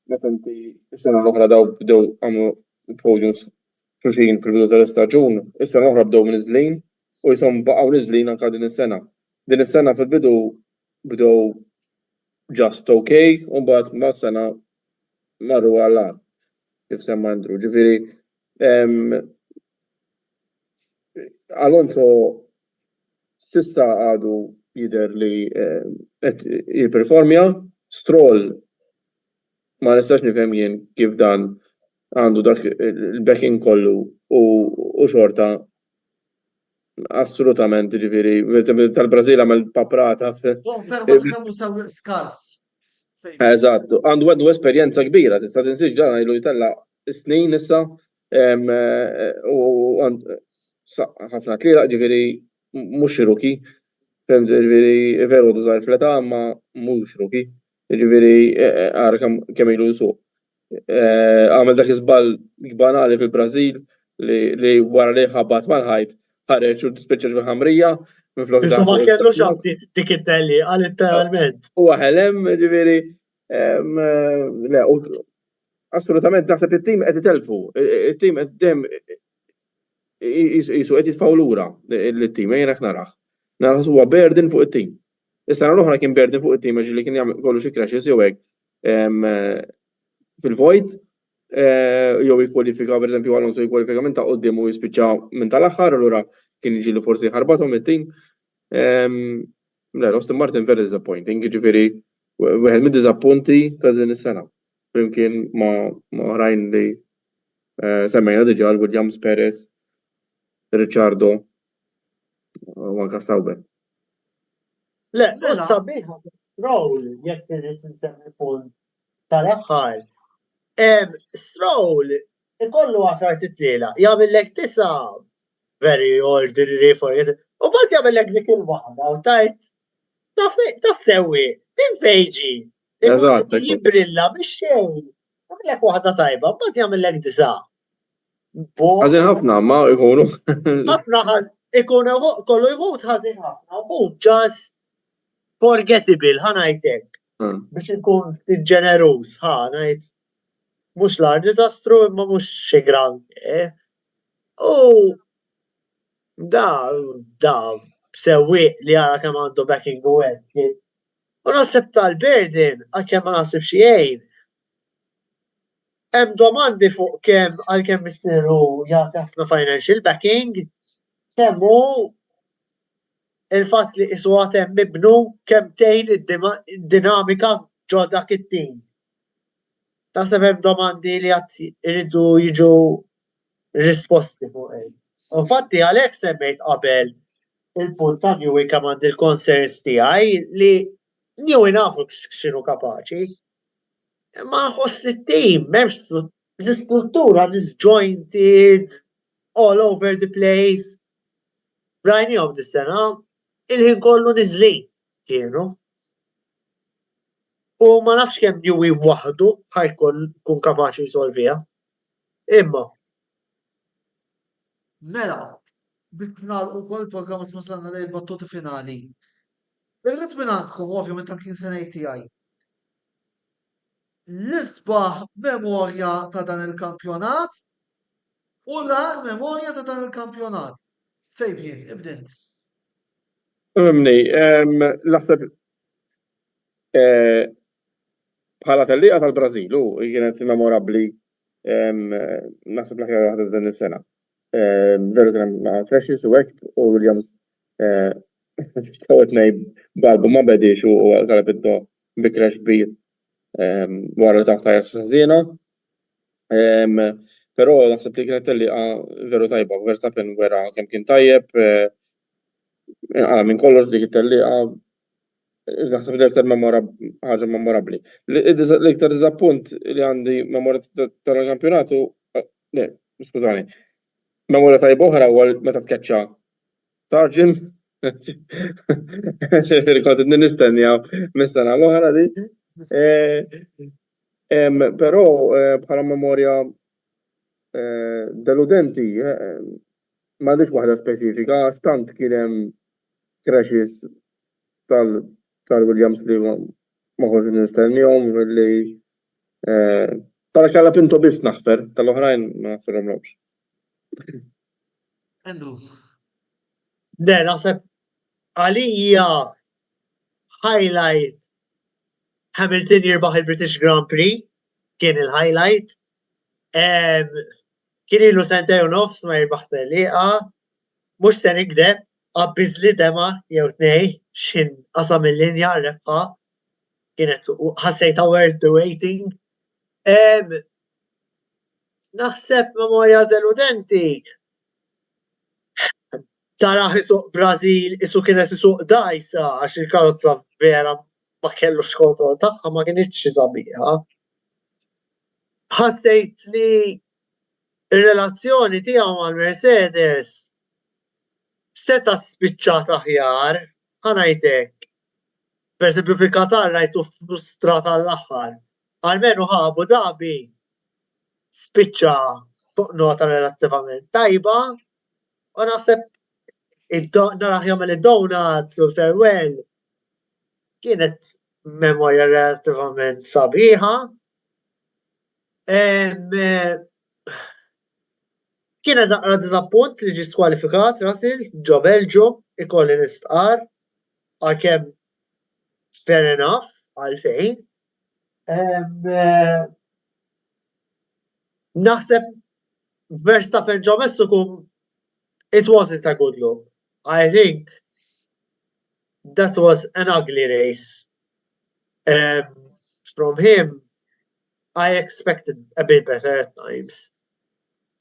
meta inti is-sena l-oħra daw bdew għamlu podiums xulxin fil-bidu tal-istaġun, is-sena l-oħra bdew niżlin u jisom baqgħu niżlin anke din is-sena. Din is-sena fil-bidu bdew just okay u mbagħad mas-sena marru għall-għar kif semma Andrew. Ġifieri Alonso sissa għadu jidher li qed jipperformja, Stroll ma nistax nifhem jien kif dan għandu dak il-backing kollu u xorta assolutament ġifieri tal-Brażil għamel paprata. Konferma kemm sew skars. Eżatt, għandu esperjenza kbira, tista' tinsiex ġara ilu jitella snin issa u ħafna tlielaq ġifieri mhux rookie. Ġifieri veru żgħar fl-età ma mhux rookie. Ġifieri ara kemm ilu jsuq. Għamel dak iżball banali fil-Brażil li wara li ħabbat mal-ħajt ħareġ u spiċċaġ fil-ħamrija minflok. Insomma kellu x'abtit dik it-telli għal literalment. Huwa ħelem ġifieri le assolutament naħseb it-tim qed itelfu. It-tim qed dejjem qisu qed jitfgħu lura lit-tim jien hekk naraħ. Naraħ huwa burden fuq it-tim. Is-sena l-oħra kien burden fuq it-tim ġieli kien jagħmel kollu xi crashes jew hekk fil-void jew jikkwalifika pereżempju Alonso jikkwalifika minn ta' quddiem u jispiċċa minn tal-aħħar allura kien jiġilu forsi ħarbathom it-tim. Aston Martin very disappointing, ġifieri wieħed mid-diżappunti ta' din is-sena. Flimkien ma' oħrajn li semmejna diġà Williams, Perez, Ricciardo u anke Sauber. Le, sabiħa Stroll jekk irid insemmi punt tal-aħħar. Stroll ikollu 10 titliela, jagħmellek 9 very ordinary forget. U bad jagħmellek dik il-waħda u tajt ta' sewwi, din fejġi. Eżatt. Jibrilla biex xejn. Jagħmellek waħda tajba, bad jagħmellek 9. Ħażin ħafna ma jkunu. Ħafna ikunu kollu jħud ħażin ħafna u just forgettable ħanajtek. Biex ikun ġeneruż ħanajt. Mhux l-ar diżastru imma mhux xi gran. U da sewwieq li ara kemm għandu backing u hekk. U naħseb tal-burden għalkemm ma naħsib xi jgħin. Hemm domandi fuq kemm għalkemm issiru jagħti ħafna financial backing, kemm hu il-fatt li isu hemm mibnu kemm tgħin id-dinamika ġo dak it-tim. Naħseb hemm domandi li qatt iridu jiġu risposti fuq hekk. Infatti għalhekk semmejt qabel il-punt ta' Newey kemm għandi l-concerns tiegħi li Newey nafu x'inhu kapaċi. Ma nħoss li t-tim m'hemmx l-istruttura disjointed all over the place. Rajnihom dis-sena il-ħin kollu niżlin kienu. U ma nafx kemm Newey waħdu ħajkun kun kapaċi jsolvija. Imma. Mela, bitnal u kol programma t-masanna li l-battuti finali. Irrit minn għandkom, ovvjament anki senajt tiegħi. L-isbaħ memorja ta' dan il-kampjonat u l-ar memorja ta' dan il-kampjonat. Fejbjien, ibdint. Naħseb bħala tellieqa tal-Brażil kienet memorabbli naħseb l-aħjar waħda din is-sena. Veru kien hemm ma' Precious u hekk u Williams tewwet ngħid balbu ma bedix u qalb iddo bikrex kbir wara li taħta ħżiena. Però naħseb li kienet tellieqa veru tajba, Verstappen wera kemm kien tajjeb minn kollox dik it-tellieqa naħseb li aktar ħaġa memorabbli. L-iktar diżappunt li għandi memorja tal-kampjonatu, skużani, memorja tajba oħra huwa meta tkeċċa Sargent. Kont nistennew mis-sena l-oħra di. Però bħala memorja deludenti m'għandix waħda speċifika għax tant kien hemm crashes tal-Williams li ma konx nistennihom li tal-kalla pinto biss naħfer, tal-oħrajn ma naħferhomx. Andrew. Le, naħseb għalija highlight Hamilton jirbaħ il-British Grand Prix kien il-highlight. Kien ilu sentej u nofs ma jirbaħ tellieqa. Mhux se nikdeb, qabbiżli dema jew tnej xin qasam il-linja rebħa. Kienet ħassejta worth the waiting. Naħseb memorja deludenti. Tara isuq Brażil, kienet isuq dajsa għax il-karozza vera ma kellux kontroll tagħha ma kienitx sabiħa. Ħassejt li ir-relazzjoni tiegħu mal-Mercedes seta' spiċċat aħjar, ħanajtek. Pereżempju fil-Qatar rajtu frustrat għall-aħħar. Almenu Abu Dhabi spiċċa fuq nota relattivament tajba u naħseb naraħ jagħmel id-donuts u l-farewell kienet memorja relattivament sabiħa. Kienet daqra diżappunt li ġie skwalifikat Russell ġo Belġium ikolli nistqar għalkemm fair enough għalfejn. Naħseb Verstappen ġo Messiku it wasn't a good look. I think that was an ugly race. From him, I expected a bit better at times.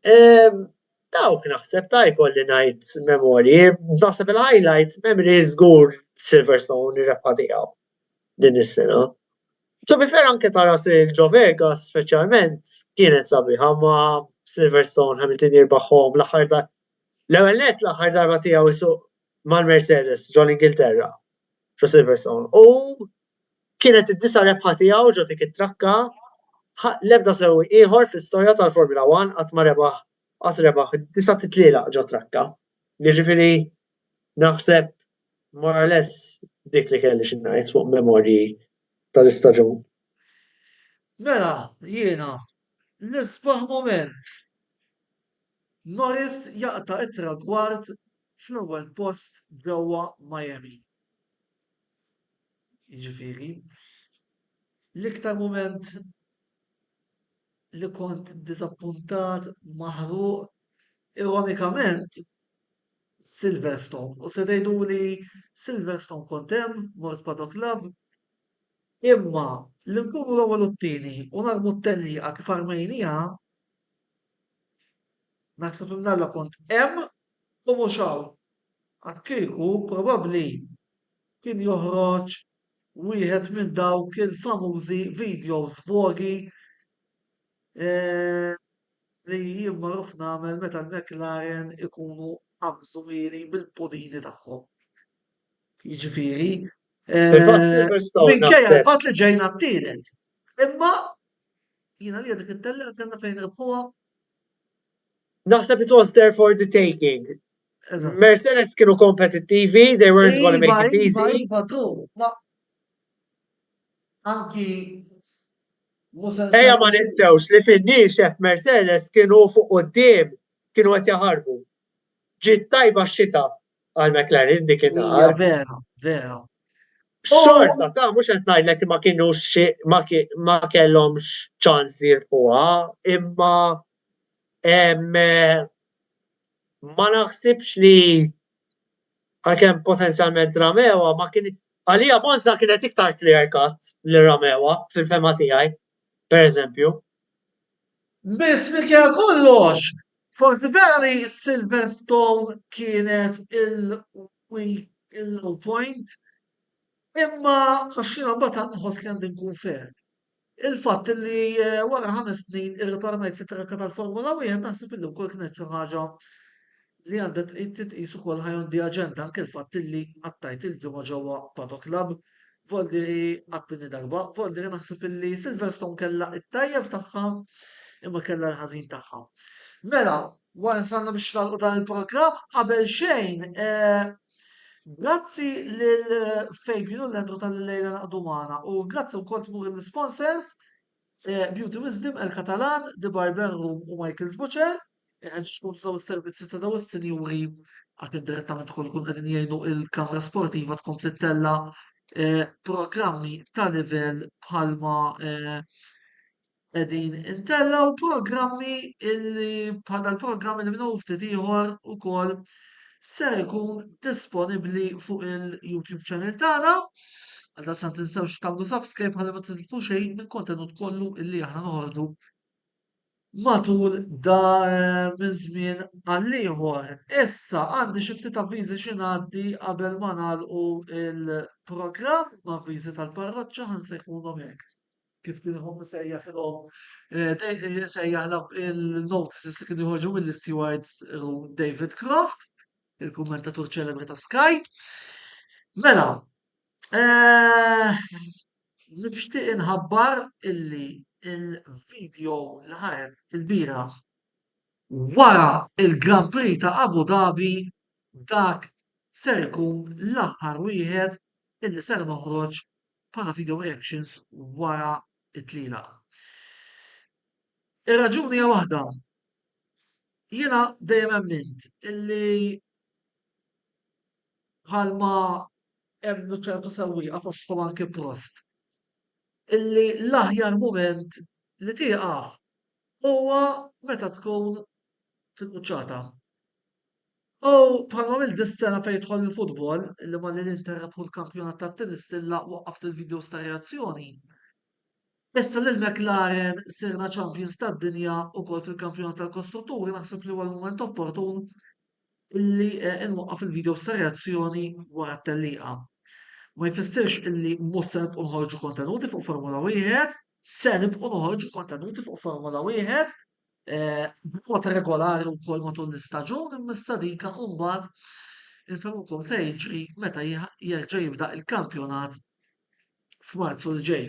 Dawk naħseb ta' jkolli ngħid memorji, naħseb il-highlights memories żgur Silverstone ir-rebħa tiegħu din is-sena. To be fair anke tara ġo Vegas speċjalment kienet sabiħa ma' Silverstone Hamilton jirbaħħhom l-ewwel nett l-aħħar darba tiegħu isuq mal-Mercedes ġo l-Ingilterra ġo Silverstone. U kienet id-disa rebħa tiegħu ġo dik it-trakka l-ebda sewwi ieħor fl-istorja tal-Formula 1 qatt ma rebaħ id-disa titlielaq ġo trakka. Jiġifieri naħseb more or less dik li kelli xi ngħid fuq memorji tal-istaġun. Mela, jiena nisbaħ moment. Norris jaqta' it-tragward fl-ewwel post ġewwa Miami. Jiġifieri, l-iktar mument li kont diżappuntat maħruq ironikament Silverstone. U se tgħiduli Silverstone kont hemm mort Paddock Club imma li nkunu l-ewwel u t-tieni u narmu t-tellieqa kif armejnija naħseb imnalla kont hemm u mhux hawn. Għad kieku probabbli kien joħroġ wieħed minn dawk il-famużi videos voghi li jien magħruf nagħmel meta l-McLaren ikunu qabżuwieri bil-pudini tagħhom. Jiġifieri minkejja l-fatt li ġejna t-tielet. Imma jiena li dik it-tellieqa kellna fejn rebħuha. Naħseb it was there for the taking. Mercedes kienu kompetittivi, they weren't going to make it easy. Iva, ma anki Ejja ma ninsewx li fin-niexef Mercedes kienu fuq quddiem, kienu qed jaħarbu. Ġiet tajba x-xita għal McLaren dik hija vera. Xorta, ta' mux qed ngħidlek ma kienux ma kellhomx ċans jirħuha, imma ma naħsibx li għalkemm potenzjalment ramewa ma kien għalija Monza kienet iktar clear cut li ramewa fil-fema tiegħi, pereżempju. Biss minkejja kollox, forsi vera li Silverstone kienet il-low point, imma għaxina mbagħad nħoss li għandi nkun fair. Il-fatt li wara 5 snin irritornajt fit-trakka tal-Formula 1 naħseb illi wkoll kienet xi ħaġa li għandha titqis ukoll ħajon di aġenda anke l-fatt li għattajt il-ġimgħa ġewwa Paddock Club, Voldiri għattini darba, Voldiri naħseb illi Silverstone kellha it-tajjeb tagħha imma kellha l-ħażin tagħha. Mela, wara sanna biex nagħlqu dan il-programm qabel xejn, grazzi lil Fabian u l-Endru tal-lejla naqdu magħna u grazzi wkoll tmur l-sponsors Beauty Wisdom, El Catalan, The Barber Room u Michael's Butcher. Tkun tużaw is-servizzi ta' daw is-sinjuri għax direttament ukoll kun qegħdin jgħinu il-kamra sportiva tkompli tella programmi ta' livell bħalma qegħdin intella u programmi illi bħal programmi li minnu ftit ieħor ukoll ser ikun disponibbli fuq il-YouTube channel tagħna. Għalda sa tinsewx tagħmlu subscribe ħalli ma tilfu xejn mill-kontenut kollu illi aħna noħorġu matul da minn żmien għal ieħor. Issa għandi xi ftit avviżi xi ngħaddi qabel ma nagħlqu il-programm ma' avviżi tal-parroċċa ħansejħulhom hekk. Kif kien hom sejjaħilhom sejjaħ il-notices li kienu jħorġu mill-stewards room David Croft, il-kummentatur ċelebri ta' Sky. Mela, nixtieq inħabbar illi il-video li ħareġ il-bieraħ wara il-Grand Prix ta' Abu Dhabi dak ser ikun l-aħħar wieħed illi ser noħroġ bħala video reactions wara it-tliela. Ir-raġuni hija waħda. Jiena dejjem emmint illi bħalma hemm ċertu sewwieqa fosthom anke Prost illi l-aħjar mument li tieqaf huwa meta tkun fil-quċċata. U bħalma mill-dis-sena fejn jidħol il-futbol illi malli l-Inter rebħu l-kampjonat tat-tennis tilla waqqaft il-videos ta' reazzjoni. Issa lil McLaren sirna champions tad-dinja wkoll fil-kampjonat tal-kostrutturi naħseb li huwa l-mument opportun illi nwaqqaf il-videos ta' reazzjoni wara t-tellieqa. Ma jfissirx illi mhux se nibqgħu noħorġu kontenuti fuq Formula 1, se nibqgħu noħorġu kontenuti fuq Formula 1 b'mod regolari wkoll matul l-istaġun imma issa dika mbagħad infhemulkom se jiġri meta jerġa' jibda il-kampjonat f'Marzu li ġej.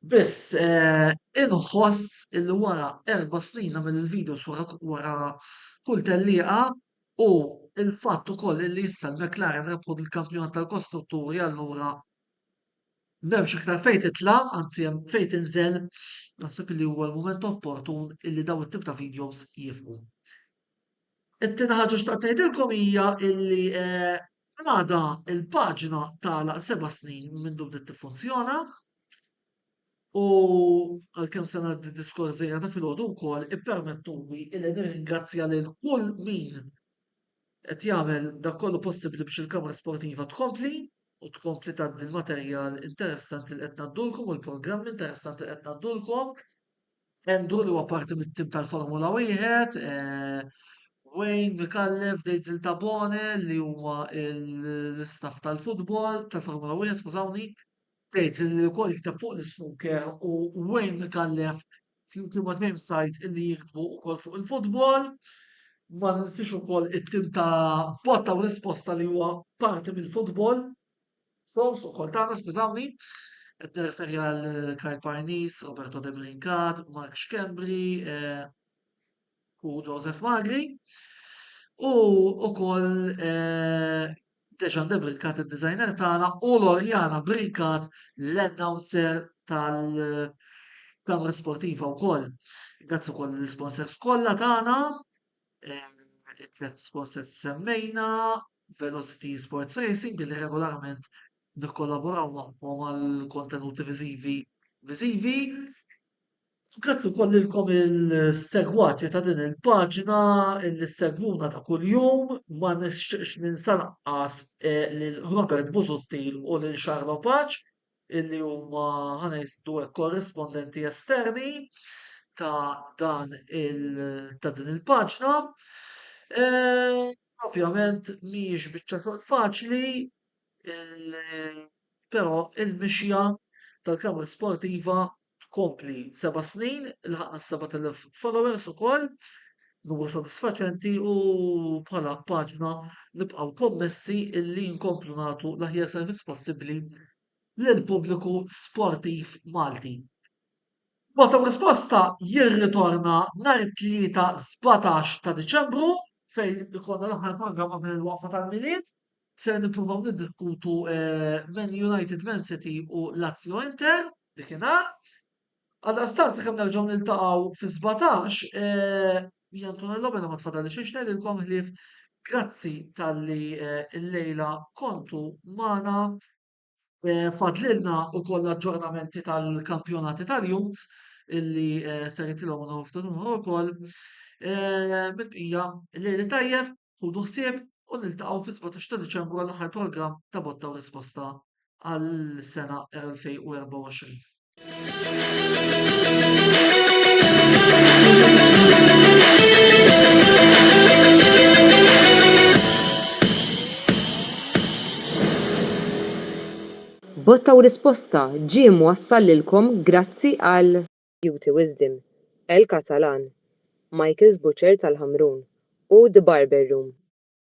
Biss inħoss illi wara 4 snin nagħmel il-videos wara kull tellieqa u il-fatt ukoll illi issa l-McLaren rebħu l-kampjonat tal-kostrutturi allura m'hemmx iktar fejn titla', anzi hemm fejn tinżel, naħseb li huwa l-mument opportun illi dawn it-tip ta' videos jifqu. It-tieni ħaġa xtaqt ngħidilkom hija illi għada il-paġna tagħlaq 7 snin minn bdiet tiffunzjona u għalkemm se ngħaddi diskors żejjada filgħodu wkoll ippermettuli illi nirringrazzja lil kull min qed jagħmel dak kollu possibbli biex il-kamra sportiva tkompli u tkompli tgħaddi l-materjal interessanti li qed ngħaddulkom u l-programm interessanti li qed ngħaddulkom. Endru li huwa parti mit-tim tal-Formula 1, Wayne Mikallef, Dejdzil Tabone li huma l-istaff tal-futbol tal-Formula 1, skużawni, Dejdzil li wkoll jikteb fuq l-snooker u Wayne Mikallef fl-ultima tmiem sajt illi jiktbu wkoll fuq il-futbol. Ma ninsix ukoll it-tim ta' botta u risposta li huwa parti mill-futbol. Fons ukoll tagħna skużawni, qed nirreferi għal Kyle Parnis, Roberto De Brincat, Mark Schembri u Joseph Magri. U ukoll Dejan De Brincat id-designer tagħna u Lorjana Brincat l-announcer tal-kamra sportiva wkoll. Grazzi ukoll l-sponsors kollha tagħna. It-tlet sponsors semmejna, Velocity Sports Racing li regolarment nikkolaboraw magħhom għal kontenuti viżivi. Grazzi wkoll lilkom il-segwaċi ta' din il-paġna illi segwuna ta' kuljum ma nixtieqx ninsa naqqas lil Robert Busuttil u lil Xarlo Paċ illi huma ħanejsdu korrispondenti esterni ta' din il-paġna. Ovvjament mhijiex biċċa xogħol faċli, però il-mixja tal-Kamra Sportiva tkompli 7 snin, ilħaqna 7,000 followers ukoll, numru sodisfaċenti u bħala paġna nibqgħu kommessi illi nkomplu nagħtu l-aħjar servizz possibbli lill-pubbliku sportiv Malti. Vota u risposta jirritorna nhar it-tlieta 17 ta' Diċembru fejn ikollna l-aħħar programma minn il-waqfa tal-miliet. Se nippruvaw niddiskutu Man United, Man City u Lazio Inter dikinhar. Għal-astan sakemm nerġgħu niltaqgħu fi 17 hija Antonello Bena ma tfadalli xejn ngħidilkom ħlief grazzi talli llejla kontu magħna fadlilna wkoll aġġornamenti tal-kampjonati tal-Youths illi ser jitilhom noftuhom ukoll. Mibqija llejli tajjeb, ħudu ħsieb u niltaqgħu fi 17 ta' Diċembru għall-aħħar programm ta' botta u risposta għall-sena 2024. Botta u risposta ġie mwassal lilkom grazzi għal Beauty Wisdom, El Catalan, Michael's Butcher tal-Ħamrun u The Barber Room.